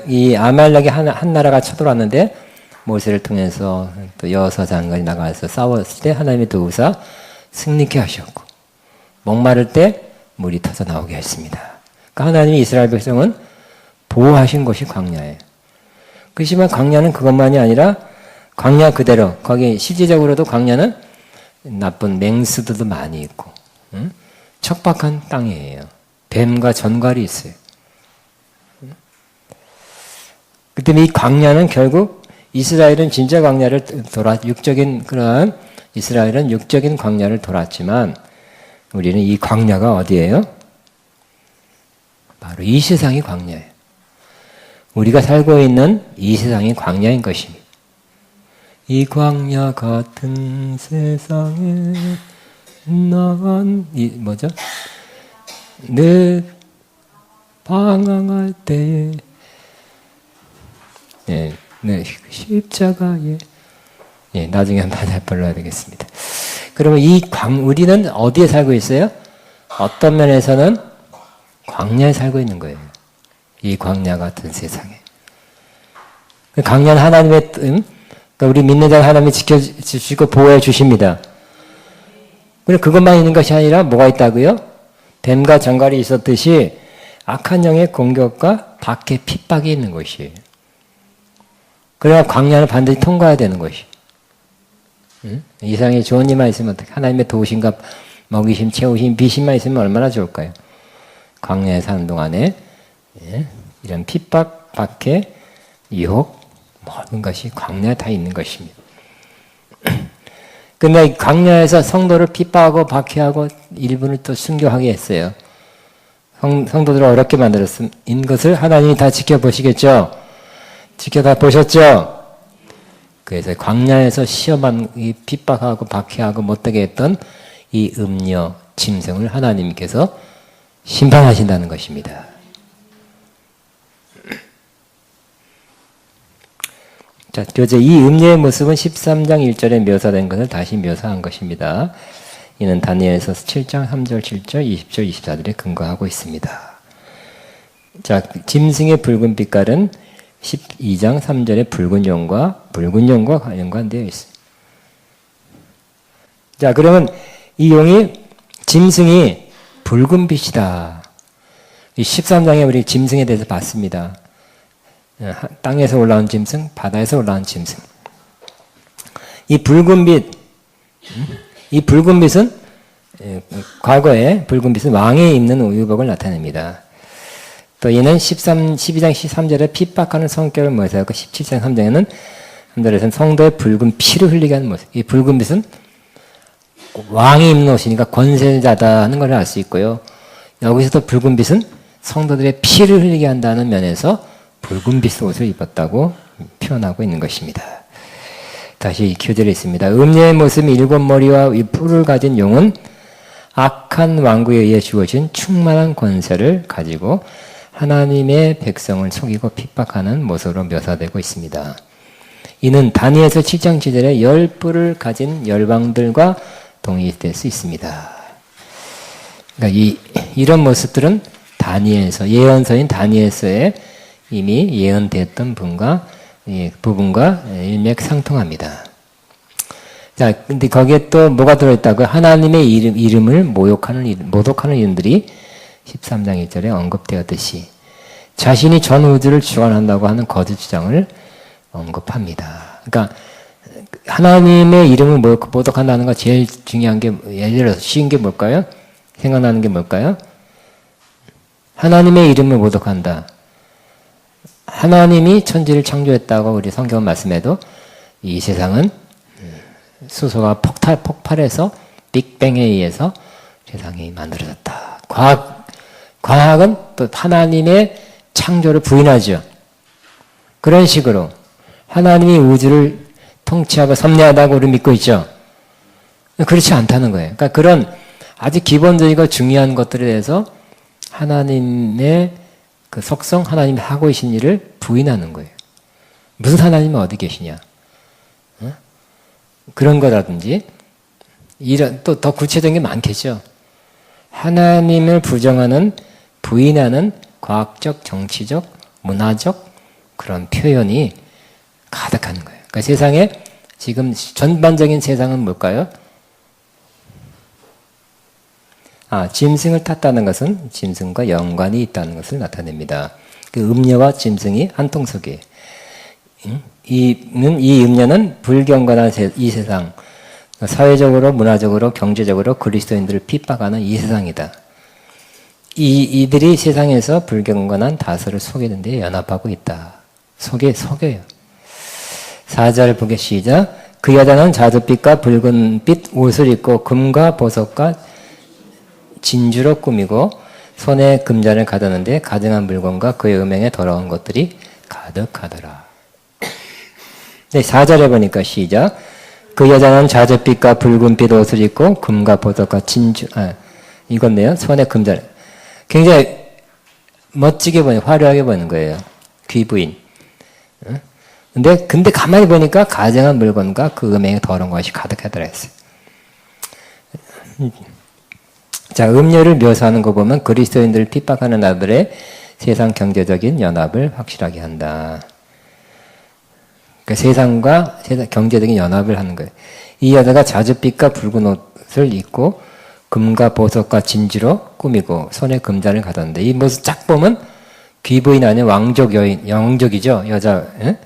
이 아말렉의 한 나라가 쳐들어왔는데 모세를 통해서 또 여호수아 장관이 나가서 싸웠을 때 하나님이 도우사 승리케 하셨고, 목마를 때 물이 터져 나오게 했습니다. 그러니까 하나님이 이스라엘 백성은 보호하신 곳이 광야예요. 그렇지만 광야는 그것만이 아니라 광야 그대로, 거기 실질적으로도 광야는 나쁜 맹수들도 많이 있고, 척박한 땅이에요. 뱀과 전갈이 있어요. 그 때문에 이 광야는 결국 이스라엘은 진짜 광야를 이스라엘은 육적인 광야를 돌았지만 우리는 이 광야가 어디예요? 바로 이 세상이 광야예요. 우리가 살고 있는 이 세상이 광야인 것입니다. 이 광야 같은 세상에 난 늘 방황할 때에 십자가에 나중에 한번 불러야 되겠습니다. 그러면 우리는 어디에 살고 있어요? 어떤 면에서는 광야에 살고 있는 거예요. 이 광야 같은 세상에. 광야는 하나님의 그러니까 우리 믿는 자를 하나님이 지켜주시고 보호해 주십니다. 그런데 그것만 있는 것이 아니라 뭐가 있다고요? 뱀과 전갈이 있었듯이 악한 영의 공격과 박해 핍박이 있는 것이에요. 그래야 광야는 반드시 통과해야 되는 것이. 이상의 좋은 일만 있으면 어떻게? 하나님의 도우심과 먹이심, 채우심, 비심만 있으면 얼마나 좋을까요? 광야에 사는 동안에 이런 핍박, 박해, 유혹 모든 것이 광야에 다 있는 것입니다. 근데 광야에서 성도를 핍박하고 박해하고 일부는 또 순교하게 했어요. 성도들을 어렵게 만들었인 것을 하나님이 다 지켜보시겠죠? 지켜다 보셨죠? 그래서 광야에서 시험한 이 핍박하고 박해하고 못되게 했던 이 음녀, 짐승을 하나님께서 심판하신다는 것입니다. 자, 교재 이 음녀의 모습은 13장 1절에 묘사된 것을 다시 묘사한 것입니다. 이는 다니엘서 7장 3절, 7절, 20절, 24절에 근거하고 있습니다. 자, 짐승의 붉은 빛깔은 12장 3절에 붉은 용과 연관되어 있습니다. 자, 그러면 이 용이, 짐승이 붉은 빛이다. 이 13장에 우리 짐승에 대해서 봤습니다. 땅에서 올라온 짐승, 바다에서 올라온 짐승. 이 붉은 빛은 과거에 붉은 빛은 왕이 입는 의복을 나타냅니다. 또 이는 12장 13절에 핍박하는 성격을 묘사하고 17장 3장에는 3절에서는 성도의 붉은 피를 흘리게 하는 모습. 이 붉은 빛은 왕이 입는 옷이니까 권세자다 하는 걸 알 수 있고요. 여기서도 붉은 빛은 성도들의 피를 흘리게 한다는 면에서 붉은 빛 옷을 입었다고 표현하고 있는 것입니다. 다시 교재를 있습니다. 음녀의 모습 일곱 머리와 뿔을 가진 용은 악한 왕국에 의해 주어진 충만한 권세를 가지고 하나님의 백성을 속이고 핍박하는 모습으로 묘사되고 있습니다. 이는 다니엘서 7장 7절에 열 뿔을 가진 열방들과 동일될 수 있습니다. 그러니까 이런 모습들은 다니엘서, 예언서인 다니엘서에 이미 예언됐던 부분과 일맥상통합니다. 자, 근데 거기에 또 뭐가 들어있다고요? 하나님의 이름을 모독하는 이름들이 13장 1절에 언급되었듯이 자신이 전 우주를 주관한다고 하는 거짓 주장을 언급합니다. 그러니까 하나님의 이름을 모독한다는 거 제일 중요한 게, 예를 들어서 쉬운 게 뭘까요? 생각나는 게 뭘까요? 하나님의 이름을 모독한다. 하나님이 천지를 창조했다고 우리 성경 말씀에도 이 세상은 수소가 폭발해서 빅뱅에 의해서 세상이 만들어졌다. 과학은 또 하나님의 창조를 부인하죠. 그런 식으로 하나님이 우주를 통치하고 섭리하다고 우리 믿고 있죠. 그렇지 않다는 거예요. 그러니까 그런 아주 기본적이고 중요한 것들에 대해서 하나님의 그 속성, 하나님이 하고 계신 일을 부인하는 거예요. 무슨 하나님은 어디 계시냐? 그런 거라든지, 또 더 구체적인 게 많겠죠. 하나님을 부인하는 과학적, 정치적, 문화적 그런 표현이 가득한 거예요. 그러니까 세상에 지금 전반적인 세상은 뭘까요? 짐승을 탔다는 것은 짐승과 연관이 있다는 것을 나타냅니다. 그 음녀와 짐승이 한 통속이에요. 이 음녀는 불경건한 이 세상, 사회적으로, 문화적으로, 경제적으로 그리스도인들을 핍박하는 이 세상이다. 이들이 세상에서 불경건한 다스를 속이는 데 연합하고 있다. 속여요. 4절 보게 시작. 그 여자는 자줏빛과 붉은빛 옷을 입고 금과 보석과 진주로 꾸미고 손에 금잔을 가졌는데 가증한 물건과 그의 음행에 더러운 것들이 가득하더라. 네, 4절에 보니까 시작. 그 여자는 자줏빛과 붉은빛 옷을 입고 금과 보석과 진주, 이건데요. 손에 금잔. 굉장히 멋지게 화려하게 보이는 거예요. 귀부인. 근데 가만히 보니까 가증한 물건과 그 음행에 더러운 것이 가득하더라 했어요. 자, 음녀를 묘사하는 거 보면 그리스도인들을 핍박하는 나들의 세상 경제적인 연합을 확실하게 한다. 그러니까 세상과 경제적인 연합을 하는 거예요. 이 여자가 자줏빛과 붉은 옷을 입고 금과 보석과 진주로 꾸미고 손에 금잔을 가졌는데 이 모습 쫙 보면 귀부인 아닌 왕족이죠. 여자. 에?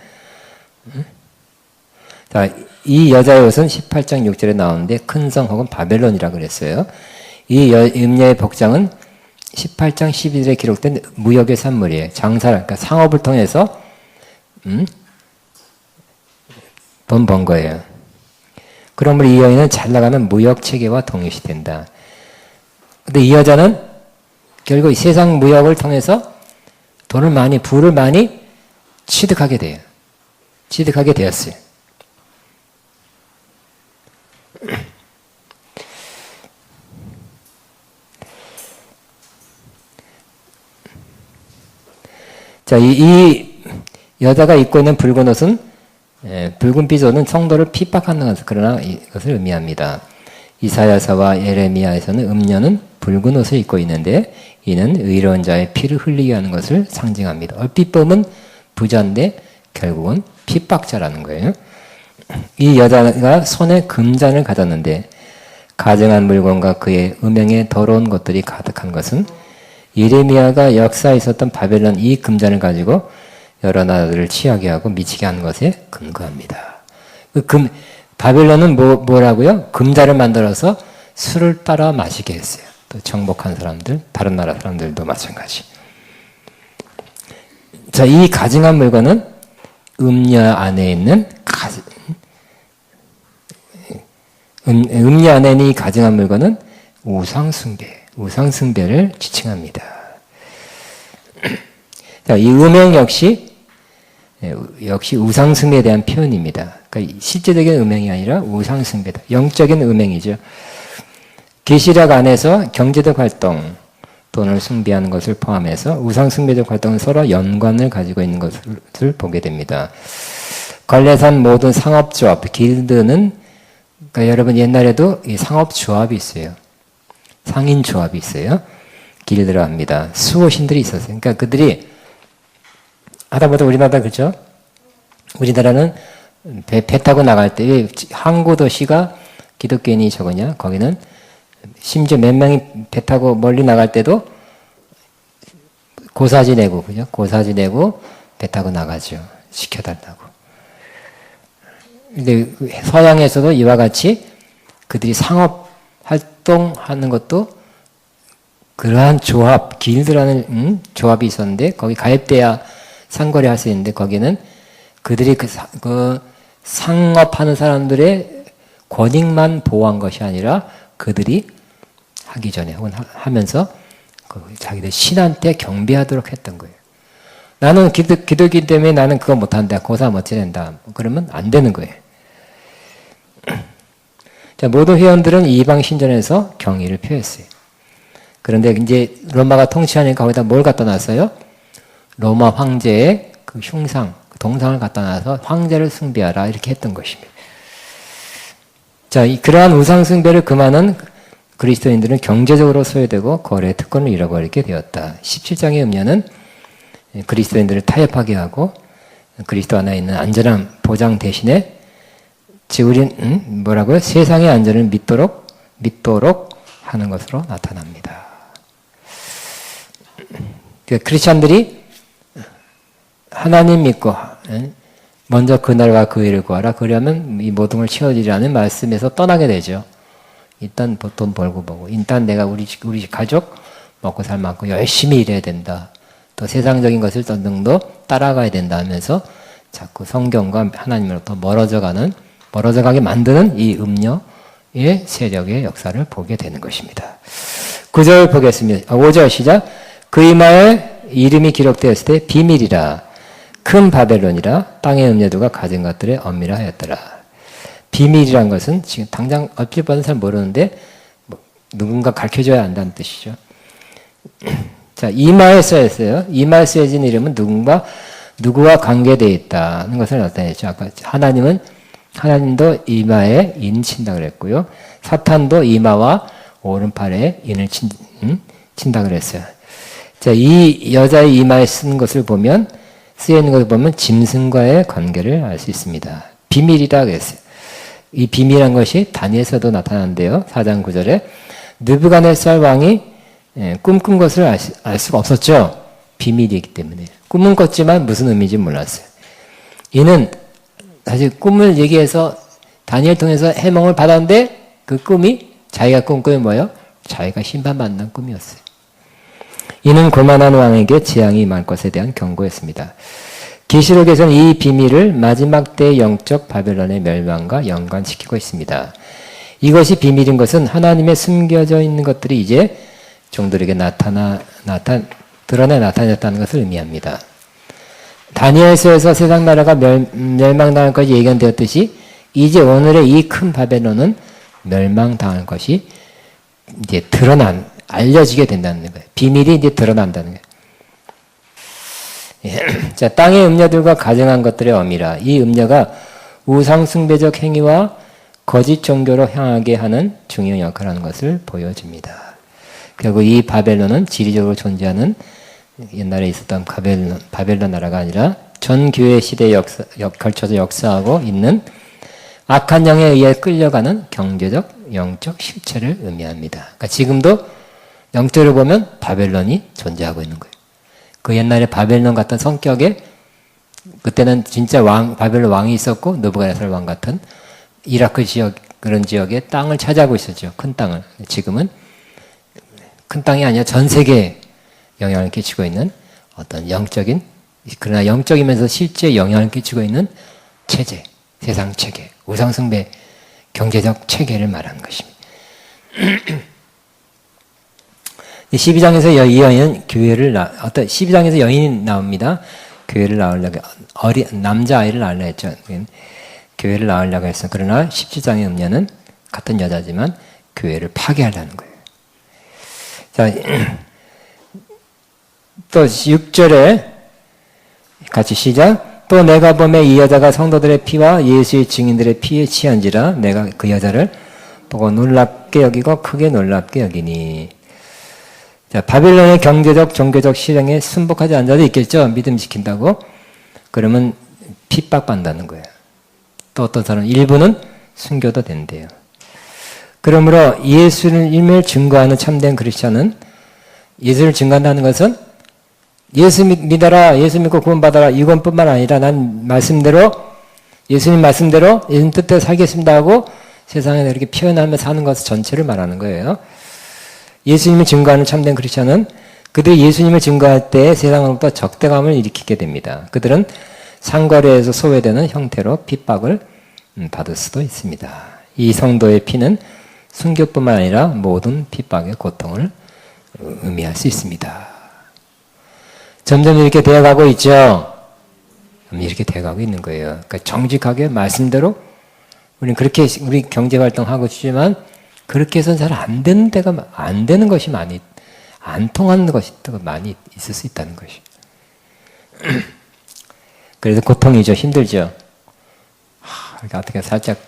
자, 이 여자의 옷은 18장 6절에 나오는데 큰 성 혹은 바벨론이라고 그랬어요. 이 음녀의 복장은 18장 12절에 기록된 무역의 산물이에요. 그러니까 상업을 통해서 돈 번 거예요. 그러므로 이 여인은 잘 나가는 무역 체계와 동일시된다. 근데 이 여자는 결국 이 세상 무역을 통해서 돈을 많이, 부를 많이 취득하게 돼요. 취득하게 되었어요. 자, 이 여자가 입고 있는 붉은 옷은, 붉은 삐조는 성도를 핍박하는 것, 그러나 이것을 의미합니다. 이사야서와 예레미야에서는 음녀는 붉은 옷을 입고 있는데 이는 의로운 자의 피를 흘리게 하는 것을 상징합니다. 얼핏 보면 부자인데 결국은 핍박자라는 거예요. 이 여자가 손에 금잔을 가졌는데 가증한 물건과 그의 음행에 더러운 것들이 가득한 것은 예레미야가 역사에 있었던 바벨론 이 금잔을 가지고 여러 나라들을 취하게 하고 미치게 하는 것에 근거합니다. 바벨론은 뭐라고요? 금자를 만들어서 술을 따라 마시게 했어요. 또 정복한 사람들, 다른 나라 사람들도 마찬가지. 자, 이 가증한 물건은 음녀 안에 있는 음녀 안에 있는 이 가증한 물건은 우상숭배를 지칭합니다. 자, 이 음행 역시 우상숭배에 대한 표현입니다. 그러니까 실제적인 음행이 아니라 우상숭배다. 영적인 음행이죠. 계시록 안에서 경제적 활동, 돈을 숭배하는 것을 포함해서 우상숭배적 활동은 서로 연관을 가지고 있는 것을 보게 됩니다. 관례상 모든 상업조합, 길드는, 그러니까 여러분 옛날에도 이 상업조합이 있어요. 상인조합이 있어요. 길드라 합니다. 수호신들이 있었어요. 그러니까 그들이 하다보다 우리나라 그렇죠? 우리나라는 배 타고 나갈 때 항구 도시가 기독교인이 적으냐? 거기는 심지어 몇 명이 배 타고 멀리 나갈 때도 고사지 내고, 그죠? 고사지 내고 배 타고 나가죠. 시켜달라고. 근데 서양에서도 이와 같이 그들이 상업 활동하는 것도 그러한 조합, 길드라는 조합이 있었는데 거기 가입돼야 상거래 할 수 있는데 거기는 그들이 그 상업하는 사람들의 권익만 보호한 것이 아니라 그들이 하기 전에 혹은 하면서 자기들 신한테 경배하도록 했던 거예요. 나는 기독교 때문에 나는 그거 못한다. 고사 못 지낸다. 그러면 안 되는 거예요. 자, 모든 회원들은 이방 신전에서 경의를 표했어요. 그런데 이제 로마가 통치하니까 거기다 뭘 갖다 놨어요? 로마 황제의 그 흉상, 동상을 갖다 놔서 황제를 숭배하라 이렇게 했던 것입니다. 자, 그러한 우상 숭배를 금하는 그리스도인들은 경제적으로 소외되고 거래 특권을 잃어버리게 되었다. 17장의 음녀는 그리스도인들을 타협하게 하고 그리스도 안에 있는 안전한 보장 대신에 즉 우리는 뭐라고요? 세상의 안전을 믿도록 하는 것으로 나타납니다. 크리스찬들이 하나님 믿고 먼저 그날과 그 일을 구하라. 그러면 이 모든 걸 채워지라는 말씀에서 떠나게 되죠. 일단 돈 벌고 보고 일단 내가 우리 가족 먹고 살 만큼 열심히 일해야 된다. 또 세상적인 것을 어느 정도 따라가야 된다 하면서 자꾸 성경과 하나님으로부터 멀어져 가게 만드는 이 음녀의 세력의 역사를 보게 되는 것입니다. 9절 보겠습니다. 5절 시작. 그 이마에 이름이 기록되었을 때 비밀이라 큰 바벨론이라 땅의 음녀들과 가진 것들의 엄밀하 하였더라. 비밀이란 것은 지금 당장 얼핏 봐도 잘 모르는데 누군가 가르쳐줘야 한다는 뜻이죠. 자, 이마에 쓰였어요. 이마에 쓰여진 이름은 누구와 관계되어 있다는 것을 나타냈죠. 아까 하나님도 이마에 인 친다 그랬고요. 사탄도 이마와 오른팔에 인을 친다 그랬어요. 자, 이 여자의 이마에 쓴 것을 보면 쓰여있는 것을 보면 짐승과의 관계를 알 수 있습니다. 비밀이다 그랬어요. 이 비밀한 것이 다니엘서도 나타나는데요. 4장 9절에 느부갓네살 왕이 꿈꾼 것을 알 수가 없었죠. 비밀이기 때문에. 꿈은 꿨지만 무슨 의미인지 몰랐어요. 이는 사실 꿈을 얘기해서 다니엘 통해서 해몽을 받았는데 그 꿈이 자기가 꾼 꿈이 뭐예요? 자기가 심판받는 꿈이었어요. 이는 고만한 왕에게 재앙이 임할 것에 대한 경고였습니다. 계시록에서는 이 비밀을 마지막 때의 영적 바벨론의 멸망과 연관시키고 있습니다. 이것이 비밀인 것은 하나님의 숨겨져 있는 것들이 이제 종들에게 드러내 나타났다는 것을 의미합니다. 다니엘서에서 세상 나라가 멸망당할 것이 예견되었듯이 이제 오늘의 이 큰 바벨론은 멸망당할 것이 이제 알려지게 된다는 거예요. 비밀이 이제 드러난다는 거예요. 자, 땅의 음녀들과 가정한 것들의 어미라. 이 음녀가 우상숭배적 행위와 거짓 종교로 향하게 하는 중요한 역할을 하는 것을 보여줍니다. 결국 이 바벨론은 지리적으로 존재하는 옛날에 있었던 바벨론 나라가 아니라 전 교회 시대에 걸쳐서 역사하고 있는 악한 영에 의해 끌려가는 경제적, 영적 실체를 의미합니다. 그러니까 지금도 영적으로 보면 바벨론이 존재하고 있는 거예요. 그 옛날에 바벨론 같은 성격에 그때는 진짜 바벨론 왕이 있었고 느부갓네살 왕 같은 이라크 지역 그런 지역에 땅을 차지하고 있었죠. 큰 땅을. 지금은 큰 땅이 아니라 전 세계에 영향을 끼치고 있는 어떤 영적인 그러나 영적이면서 실제 영향을 끼치고 있는 체제, 세상 체계, 우상숭배 경제적 체계를 말하는 것입니다. 12장에서 이 여인은 12장에서 여인이 나옵니다. 교회를 낳으려고 남자아이를 낳으려 했죠. 교회를 낳으려고 했어. 그러나 17장의 음녀는 같은 여자지만 교회를 파괴하려는 거예요. 자, 또 6절에 같이 시작. 또 내가 보매 이 여자가 성도들의 피와 예수의 증인들의 피에 취한지라 내가 그 여자를 보고 놀랍게 여기고 크게 놀랍게 여기니. 자, 바빌론의 경제적, 종교적 실행에 순복하지 않은 자도 있겠죠. 믿음 지킨다고. 그러면 핍박받는다는 거예요. 또 어떤 사람은 일부는 순교도 된대요. 그러므로 예수님을 증거하는 참된 크리스천은 예수를 증거한다는 것은 예수 믿어라, 예수 믿고 구원받아라 이것뿐만 아니라 난 말씀대로 예수님 말씀대로 예수님 뜻대로 살겠습니다 하고 세상에 이렇게 표현하며 사는 것 전체를 말하는 거예요. 예수님을 증거하는 참된 크리스천은 그들이 예수님을 증거할 때 세상으로부터 적대감을 일으키게 됩니다. 그들은 상거래에서 소외되는 형태로 핍박을 받을 수도 있습니다. 이 성도의 피는 순교뿐만 아니라 모든 핍박의 고통을 의미할 수 있습니다. 점점 이렇게 되어가고 있죠. 이렇게 되어가고 있는 거예요. 그러니까 정직하게 말씀대로 우리는 그렇게 우리 경제 활동하고 있지만 그렇게 해서는 잘 안 되는 안 되는 것이 많이 안 통하는 것이 많이 있을 수 있다는 것이. 그래서 고통이죠. 힘들죠. 어떻게 살짝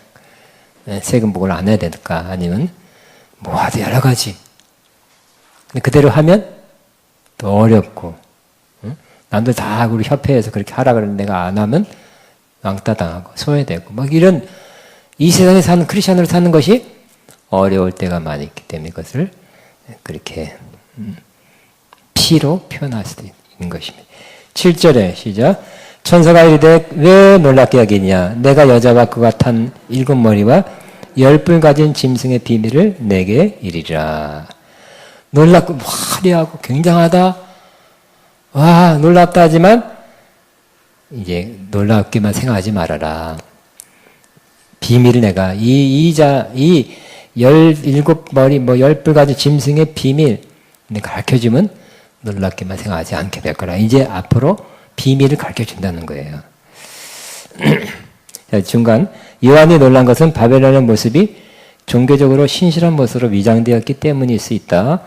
세금 보고를 안 해야 될까? 아니면 뭐 하도 여러 가지. 근데 그대로 하면 또 어렵고, 응? 남들 다 우리 협회에서 그렇게 하라 그러는데 내가 안 하면 왕따 당하고 소외되고 막 이런 이 세상에 사는 크리스천으로 사는 것이 어려울 때가 많이 있기 때문에 그것을 그렇게 피로 표현할 수도 있는 것입니다. 7절에 시작. 천사가 이르되 왜 놀랍게 여기냐 내가 여자와 그가 탄 7머리와 10뿔 가진 짐승의 비밀을 내게 이르리라. 놀랍고 화려하고 굉장하다. 와 놀랍다 하지만 이제 놀랍게만 생각하지 말아라. 비밀을 내가 이 17머리 10뿔 가진 짐승의 비밀 내가 가르쳐주면 놀랍게만 생각하지 않게 될 거라. 이제 앞으로 비밀을 가르쳐준다는 거예요. 중간 요한이 놀란 것은 바벨론의 모습이 종교적으로 신실한 모습으로 위장되었기 때문일 수 있다.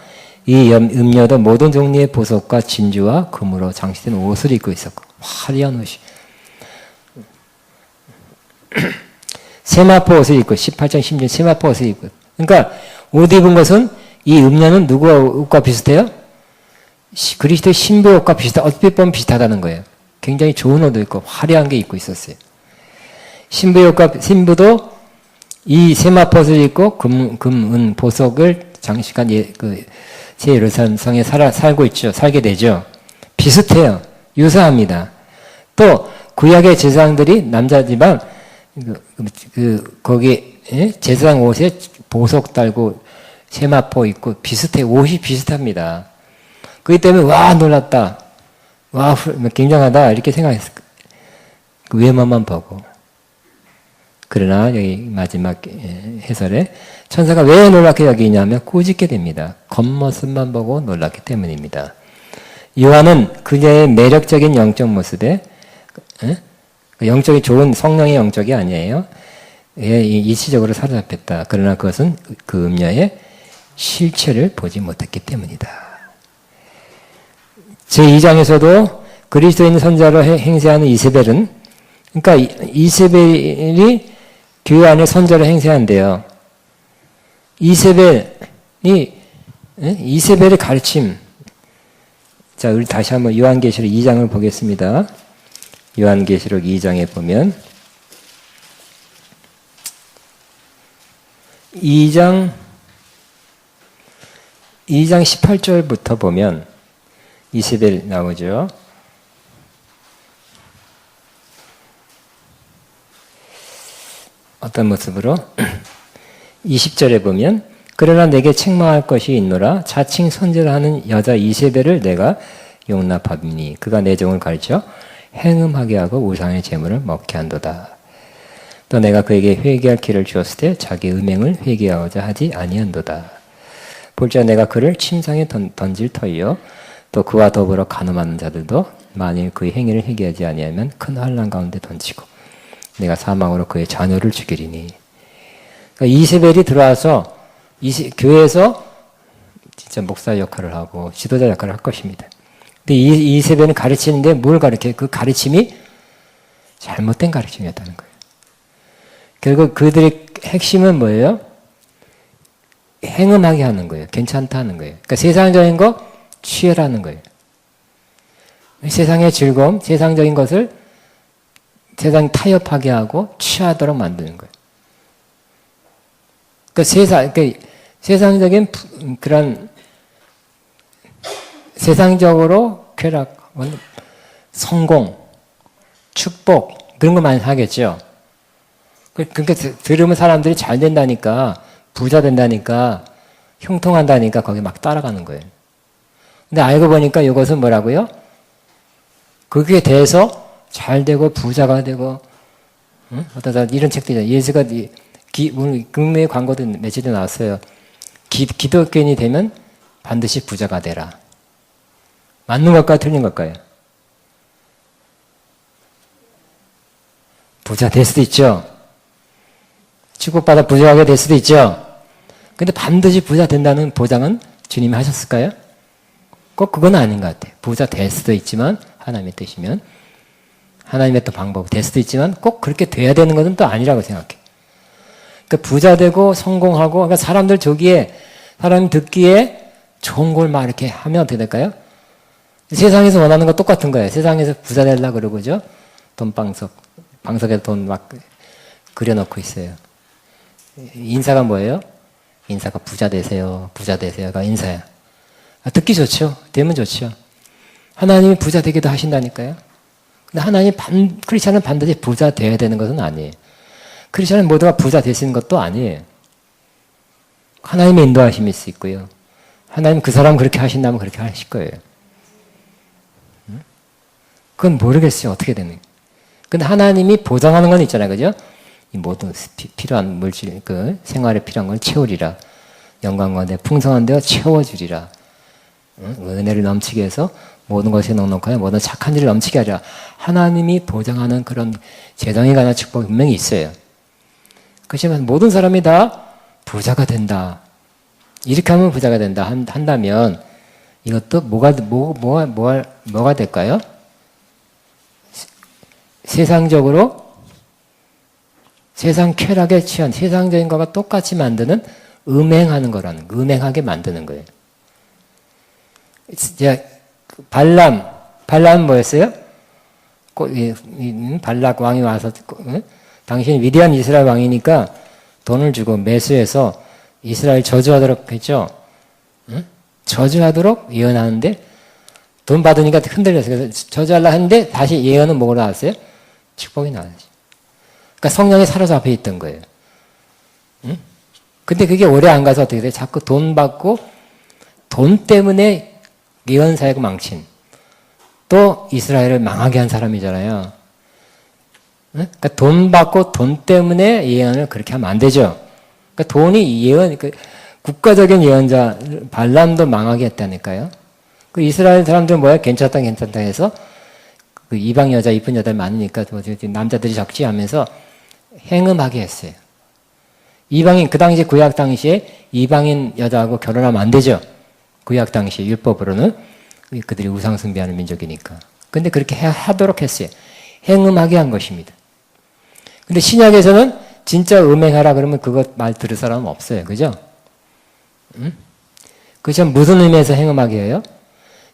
이 음녀도 모든 종류의 보석과 진주와 금으로 장식된 옷을 입고 있었고 화려한 옷이 세마포 옷을 입고 18장 16절 세마포 옷을 입고 그러니까 옷 입은 것은 이 음녀는 누구 옷과 비슷해요? 그리스도의 신부 옷과 어떻게 보면 비슷하다는 거예요. 굉장히 좋은 옷을 입고 화려한 게 입고 있었어요. 신부도 이 세마포옷을 입고 은 보석을 장식한 제 예루살렘 성에 살고 있죠. 살게 되죠. 비슷해요. 유사합니다. 또 구약의 제사장들이 남자지만 거기 제사장 옷에 보석 달고 세마포 입고 비슷해. 옷이 비슷합니다. 그렇기 때문에 와 놀랐다. 와 굉장하다 이렇게 생각했을 거예요. 그 외모만 보고. 그러나 여기 마지막 해설에 천사가 왜 놀랍게 여기냐면 꾸짖게 됩니다. 겉모습만 보고 놀랐기 때문입니다. 요한은 그녀의 매력적인 영적 모습에 영적이 좋은 성령의 영적이 아니에요. 일시적으로 사로잡혔다. 그러나 그것은 그 음녀의 실체를 보지 못했기 때문이다. 제2장에서도 그리스도인 선자로 행세하는 이세벨은, 그러니까 이세벨이 교회 안에 선자로 행세한대요. 이세벨의 가르침. 자, 우리 다시 한번 요한계시록 2장을 보겠습니다. 요한계시록 2장에 보면 2장 18절부터 보면 이세벨 나오죠. 어떤 모습으로? 20절에 보면 그러나 내게 책망할 것이 있노라. 자칭 선지를 하는 여자 이세벨을 내가 용납하니 그가 내 종을 가르쳐 행음하게 하고 우상의 제물을 먹게 한도다. 또 내가 그에게 회개할 길을 주었을 때 자기 음행을 회개하고자 하지 아니한도다. 볼지어 내가 그를 침상에 던질 터이요 또 그와 더불어 간음하는 자들도 만일 그의 행위를 회개하지 아니하면 큰 환난 가운데 던지고 내가 사망으로 그의 자녀를 죽이리니. 그러니까 이세벨이 들어와서 교회에서 진짜 목사 역할을 하고 지도자 역할을 할 것입니다. 근데 이세벨은 가르치는데 뭘 가르쳐요? 그 가르침이 잘못된 가르침이었다는 거예요. 결국 그들의 핵심은 뭐예요? 행음하게 하는 거예요. 괜찮다는 거예요. 그러니까 세상적인 거 취하라는 거예요. 세상의 즐거움, 세상적인 것을 세상 타협하게 하고 취하도록 만드는 거예요. 그러니까 세상적인 그런 세상적으로 쾌락, 성공, 축복 그런 거 많이 하겠죠. 그러니까 들으면 사람들이 잘 된다니까, 부자 된다니까, 형통한다니까 거기 막 따라가는 거예요. 근데 알고 보니까 이것은 뭐라고요? 거기에 대해서 잘 되고 부자가 되고, 응? 어떤 이런 책도 있잖아요. 예수가 국내 광고도 며칠 전에 나왔어요. 기독교인이 되면 반드시 부자가 되라. 맞는 것과 틀린 것까요? 부자 될 수도 있죠. 축복받아 부자하게 될 수도 있죠. 근데 반드시 부자 된다는 보장은 주님이 하셨을까요? 꼭 그건 아닌 것 같아요. 부자 될 수도 있지만 하나님의 뜻이면 하나님의 또 방법 될 수도 있지만 꼭 그렇게 돼야 되는 것은 또 아니라고 생각해요. 그러니까 부자 되고 성공하고 그러니까 사람들 사람이 듣기에 좋은 걸 막 이렇게 하면 어떻게 될까요? 세상에서 원하는 거 똑같은 거예요. 세상에서 부자 되려고 그러고죠. 방석에 돈 막 그려놓고 있어요. 인사가 뭐예요? 인사가 부자 되세요가 인사야. 듣기 좋죠. 되면 좋죠. 하나님이 부자 되기도 하신다니까요. 근데 하나님 크리스찬은 반드시 부자 되어야 되는 것은 아니에요. 크리스찬은 모두가 부자 되시는 것도 아니에요. 하나님의 인도하심이 있을 수 있고요. 하나님 그 사람 그렇게 하신다면 그렇게 하실 거예요. 그건 모르겠어요. 어떻게 되는. 근데 하나님이 보장하는 건 있잖아요. 그죠? 이 모든 필요한 물질, 생활에 필요한 걸 채우리라. 영광과 내 풍성한 데어 채워주리라. 은혜를 넘치게 해서 모든 것에 넉넉하여 모든 착한 일을 넘치게 하리라. 하나님이 보장하는 그런 재정에 관한 축복이 분명히 있어요. 그렇지만 모든 사람이 다 부자가 된다. 이렇게 하면 부자가 된다 한다면 이것도 뭐가 될까요? 세상적으로 세상 쾌락에 취한 세상적인 것과 똑같이 만드는 음행하게 만드는 거예요. 이제 발람은 뭐였어요? 발락 왕이 와서 당신이 위대한 이스라엘 왕이니까 돈을 주고 매수해서 이스라엘 저주하도록 했죠. 저주하도록 예언하는데 돈 받으니까 흔들렸어요. 그래서 저주하려고 했는데 다시 예언은 뭐로 나왔어요? 축복이 나왔죠. 그러니까 성령에 사로잡혀 있던 거예요. 근데 그게 오래 안 가서 어떻게 돼요? 자꾸 돈 받고 돈 때문에 예언 사역 망친 또 이스라엘을 망하게 한 사람이잖아요. 그러니까 돈 받고 돈 때문에 예언을 그렇게 하면 안 되죠. 그러니까 돈이 예언, 그 국가적인 예언자 발람도 망하게 했다니까요. 그 이스라엘 사람들은 뭐야? 괜찮다 해서 그 이방 여자, 이쁜 여자들 많으니까 남자들이 적지 하면서 행음하게 했어요. 이방인, 그 당시 구약 당시에 이방인 여자하고 결혼하면 안 되죠. 구약 당시 율법으로는 그들이 우상 숭배하는 민족이니까. 근데 그렇게 하도록 했어요. 행음하게 한 것입니다. 근데 신약에서는 진짜 음행하라 그러면 그것 말 들을 사람은 없어요. 그죠? 응? 그죠? 무슨 의미에서 행음하게 해요?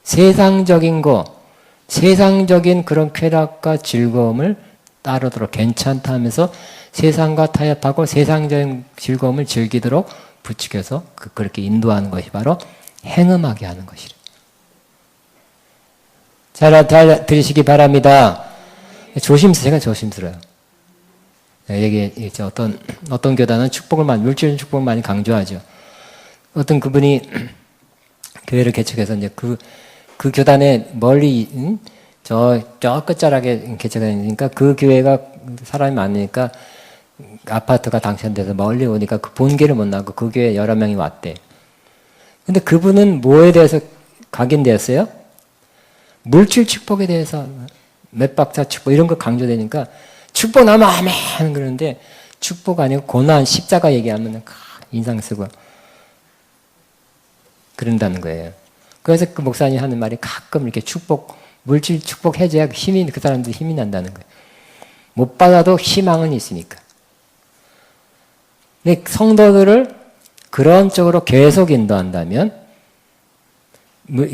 세상적인 거, 세상적인 그런 쾌락과 즐거움을 따르도록 괜찮다 하면서 세상과 타협하고 세상적인 즐거움을 즐기도록 부추겨서 그렇게 인도하는 것이 바로 행음하게 하는 것이래. 잘 들으시기 바랍니다. 제가 조심스러워요. 이게 어떤 교단은 물질 축복을 많이 강조하죠. 어떤 그분이 교회를 개척해서 이제 그 교단에 멀리, 저 끝자락에 개척하니까 그 교회가 사람이 많으니까 아파트가 당첨돼서 멀리 오니까 그 본계를 못 나고 그 교회에 여러 명이 왔대. 근데 그분은 뭐에 대해서 각인되었어요? 물질 축복에 대해서 몇 박자 축복 이런 거 강조되니까 축복 나면 아멘 그러는데 축복 아니고 고난 십자가 얘기하면 인상 쓰고 그런다는 거예요. 그래서 그 목사님 하는 말이 가끔 이렇게 물질 축복 해줘야 그 사람들이 힘이 난다는 거예요. 못 받아도 희망은 있으니까. 근데 성도들을 그런 쪽으로 계속 인도한다면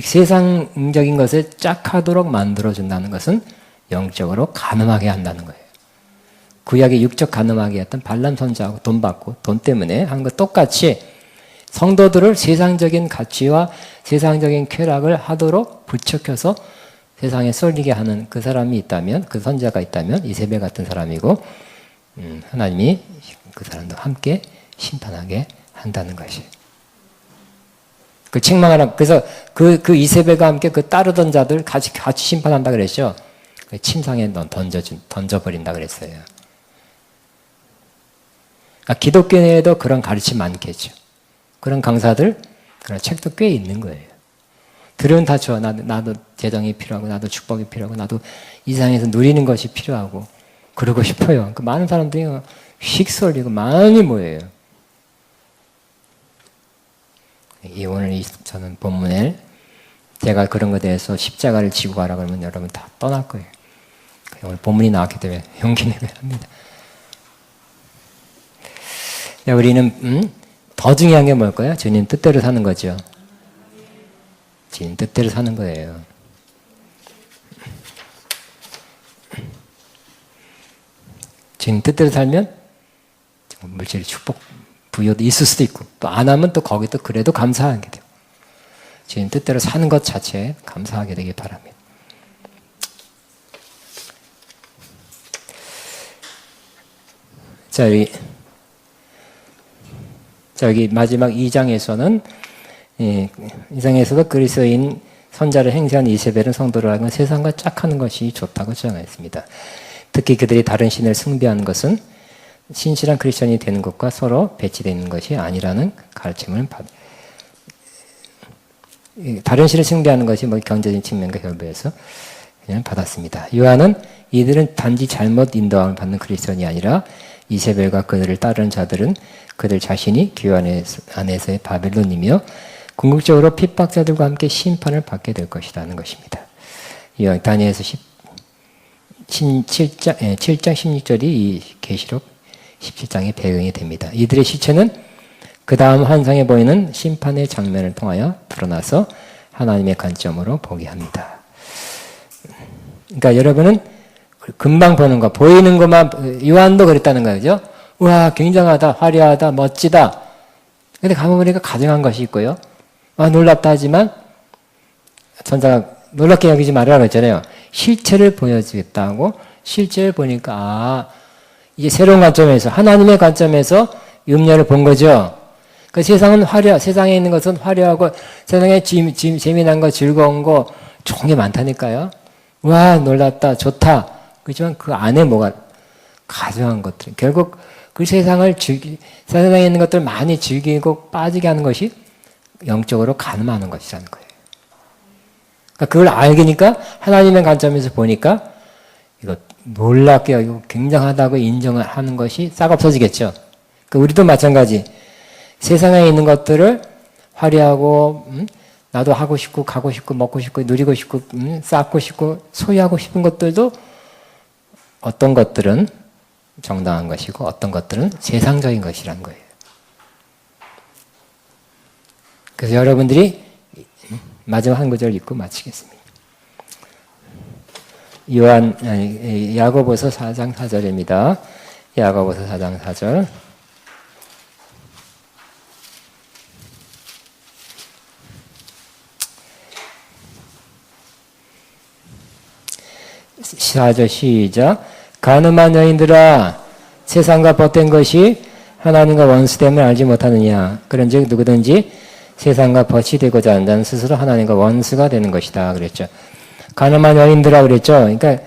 세상적인 것에 짝하도록 만들어준다는 것은 영적으로 가늠하게 한다는 거예요. 구약의 육적 가늠하게 했던 발람 선지자하고 돈 받고 돈 때문에 한 것 똑같이 성도들을 세상적인 가치와 세상적인 쾌락을 하도록 부추겨서 세상에 쏠리게 하는 그 사람이 있다면, 그 선지자가 있다면 이세벨 같은 사람이고 하나님이 그 사람도 함께 심판하게 한다는 것이에요. 그 책망하라. 그래서 그 이세벨과 함께 그 따르던 자들 같이 심판한다 그랬죠. 침상에 던져버린다 그랬어요. 그러니까 기독교 내에도 그런 가르침 많겠죠. 그런 강사들, 그런 책도 꽤 있는 거예요. 들으면 다 좋아. 나도 재정이 필요하고, 나도 축복이 필요하고, 나도 이 세상에서 누리는 것이 필요하고, 그러고 싶어요. 그 많은 사람들이 휙 쏠리고 많이 모여요. 오늘 저는 본문에 제가 그런 것에 대해서 십자가를 지고 가라 그러면 여러분 다 떠날 거예요. 오늘 본문이 나왔기 때문에 용기 내고 합니다. 우리는 더 중요한 게 뭘까요? 주님 뜻대로 사는 거죠. 주님 뜻대로 사는 거예요. 주님 뜻대로 살면 물질 축복 부여도 있을 수도 있고 또 안 하면 또 거기도 그래도 감사하게 돼요. 주님 뜻대로 사는 것 자체에 감사하게 되길 바랍니다. 자, 여기 마지막 2장에서는 이장에서도 그리스도인 선자를 행세한 이세벨은 성도를 하는 세상과 짝하는 것이 좋다고 주장했습니다. 특히 그들이 다른 신을 숭배하는 것은 신실한 크리스천이 되는 것과 서로 배치되는 것이 아니라는 가르침을 다른 신을 숭배하는 것이 경제적인 측면과 결부해서 그냥 받았습니다. 요한은 이들은 단지 잘못 인도함을 받는 크리스천이 아니라 이세벨과 그들을 따르는 자들은 그들 자신이 교회 안에서의 바벨론이며 궁극적으로 핍박자들과 함께 심판을 받게 될 것이라는 것입니다. 다니엘서 7장 16절이 이 계시록 17장의 배경이 됩니다. 이들의 시체는 그 다음 환상에 보이는 심판의 장면을 통하여 드러나서 하나님의 관점으로 보게 합니다. 그러니까 여러분은 금방 보는 거, 보이는 것만, 요한도 그랬다는 거죠. 우와, 굉장하다, 화려하다, 멋지다. 근데 가보니까 가증한 것이 있고요. 놀랍다 하지만, 천사가 놀랍게 여기지 말라고 했잖아요. 실체를 보여주겠다고, 실체를 보니까, 이제 새로운 관점에서, 하나님의 관점에서 음녀를 본 거죠. 그 세상은 세상에 있는 것은 화려하고, 세상에 재미난 거, 즐거운 거, 좋은 게 많다니까요. 와, 놀랍다, 좋다. 그렇지만 그 안에 뭐가, 가져간 것들. 결국 그 세상에 있는 것들을 많이 즐기고 빠지게 하는 것이 영적으로 가늠하는 것이라는 거예요. 그러니까 그걸 알게니까 하나님의 관점에서 보니까 이거 놀랍게 여기고 굉장하다고 인정을 하는 것이 싹 없어지겠죠. 그러니까 우리도 마찬가지. 세상에 있는 것들을 화려하고 나도 하고 싶고 가고 싶고 먹고 싶고 누리고 싶고 쌓고 싶고 소유하고 싶은 것들도 어떤 것들은 정당한 것이고 어떤 것들은 세상적인 것이라는 거예요. 그래서 여러분들이 마지막 한 구절 읽고 마치겠습니다. 야고보서 4장 4절입니다. 야고보서 4장 4절. 시작. 가늠한 여인들아, 세상과 벗된 것이 하나님과 원수됨을 알지 못하느냐. 그런즉 누구든지 세상과 벗이 되고자 하는 자는 스스로 하나님과 원수가 되는 것이다. 그랬죠. 가늠한 여인들아 그랬죠. 그러니까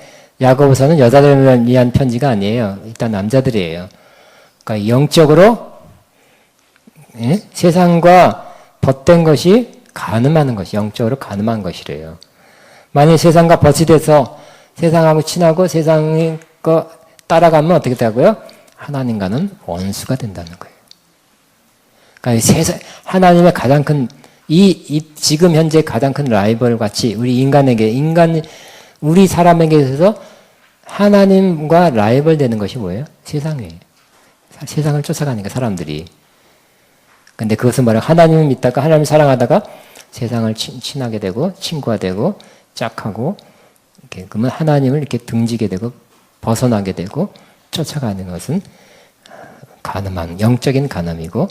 야고보서는 여자들을 위한 편지가 아니에요. 일단 남자들이에요. 그러니까 영적으로 세상과 벗된 것이 가늠하는 것이 영적으로 가늠한 것이래요. 만약 세상과 벗이 돼서 세상하고 친하고 세상의 거 따라가면 어떻게 되고요? 하나님과는 원수가 된다는 거예요. 그러니까 하나님의 가장 큰 지금 현재 가장 큰 라이벌 같이 우리 우리 사람에게 있어서 하나님과 라이벌 되는 것이 뭐예요? 세상이에요. 세상을 쫓아가니까 사람들이. 근데 그것은 뭐냐? 하나님을 믿다가 하나님을 사랑하다가 세상을 친하게 되고 친구가 되고 짝하고 이렇게 그러면 하나님을 이렇게 등지게 되고 벗어나게 되고 쫓아가는 것은 가늠한 영적인 가늠이고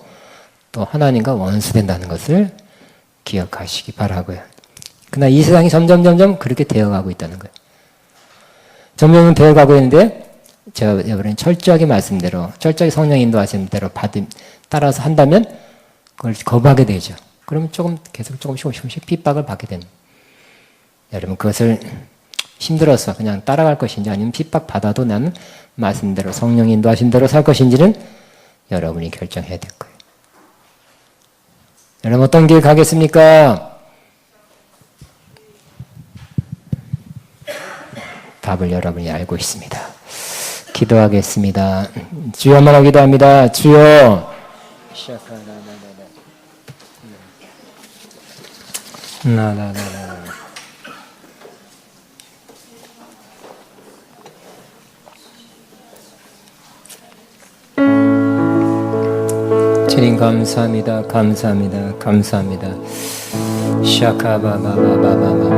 또 하나님과 원수된다는 것을 기억하시기 바라고요. 그러나 이 세상이 점점 그렇게 되어가고 있다는 거예요. 점점 되어가고 있는데 제가 여러분 철저하게 말씀대로 철저하게 성령 인도하시는 대로 따라서 한다면 그걸 거부하게 되죠. 그러면 계속 조금씩 핍박을 받게 됩니다. 여러분 그것을 힘들어서 그냥 따라갈 것인지 아니면 핍박 받아도 나는 말씀대로 성령 인도하신 대로 살 것인지는 여러분이 결정해야 될 거예요. 여러분 어떤 길 가겠습니까? 답을 여러분이 알고 있습니다. 기도하겠습니다. 주여만 기도합니다. 주여. 주님 감사합니다. 감사합니다. 샤카바바바바바바.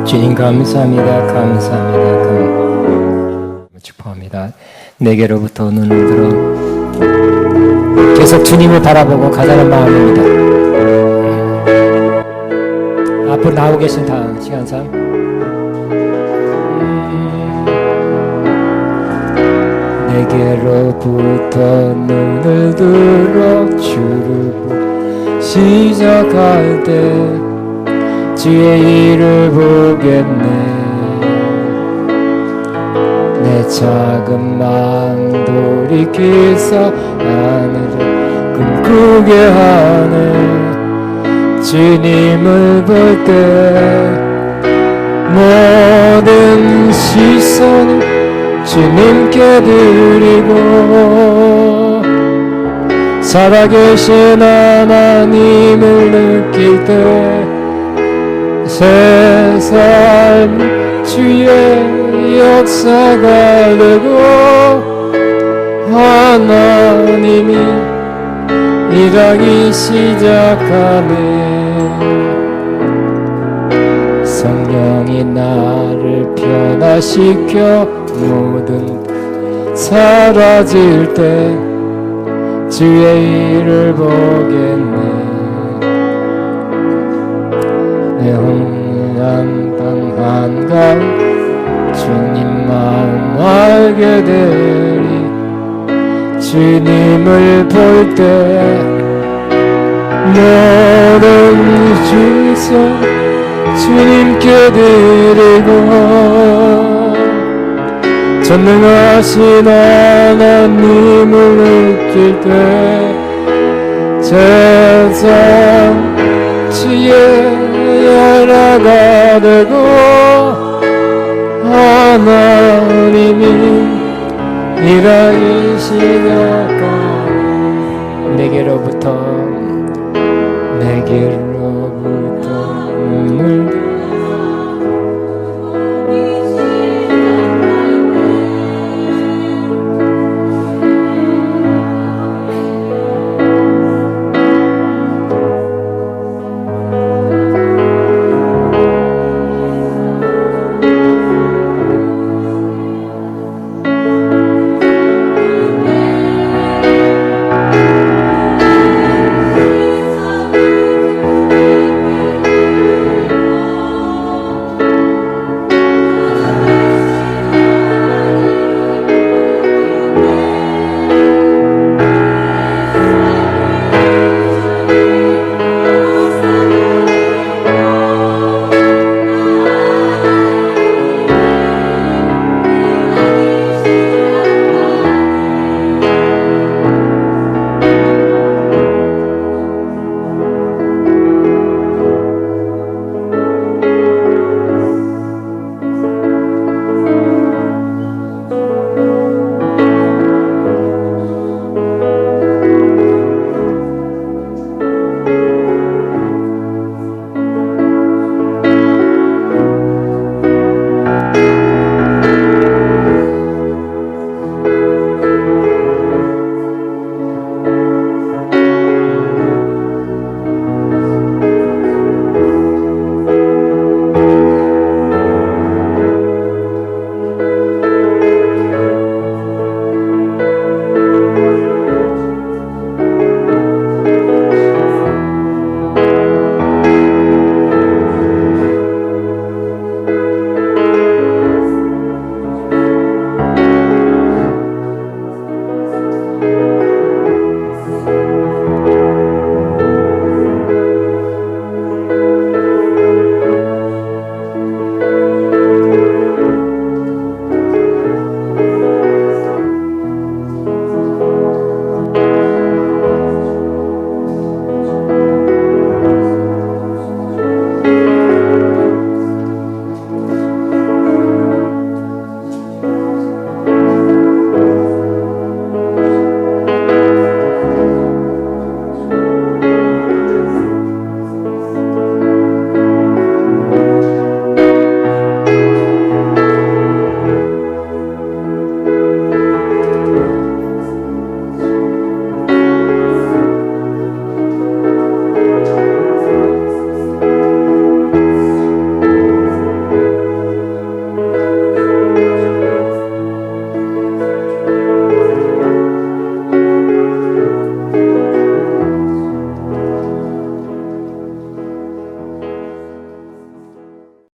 주님 감사합니다. 축복합니다. 내게로부터 눈을 들어 계속 주님을 바라보고 가자는 마음입니다. 앞으로 나오고 계신 다음 시간상 내게로부터 눈을 들어 주를 시작할 때 주의 일을 보겠네. 내 작은 마음 돌이켜서 하늘을 꿈꾸게 하네. 주님을 볼 때 모든 시선을 주님께 드리고 살아계신 하나님을 느낄 때 새 삶 주의 역사가 되고 하나님이 일하기 시작하네. 성령이 나를 변화시켜 모든 사라질 때 주의 일을 보겠네. 내 혼란 한가운 주님 마음 알게 되리. 주님을 볼 때 모든 주소 주님께 드리고 전능하신 하나님을 느낄 때 세상 지혜 하나가 되고 하나님이 일하시려까 내게로부터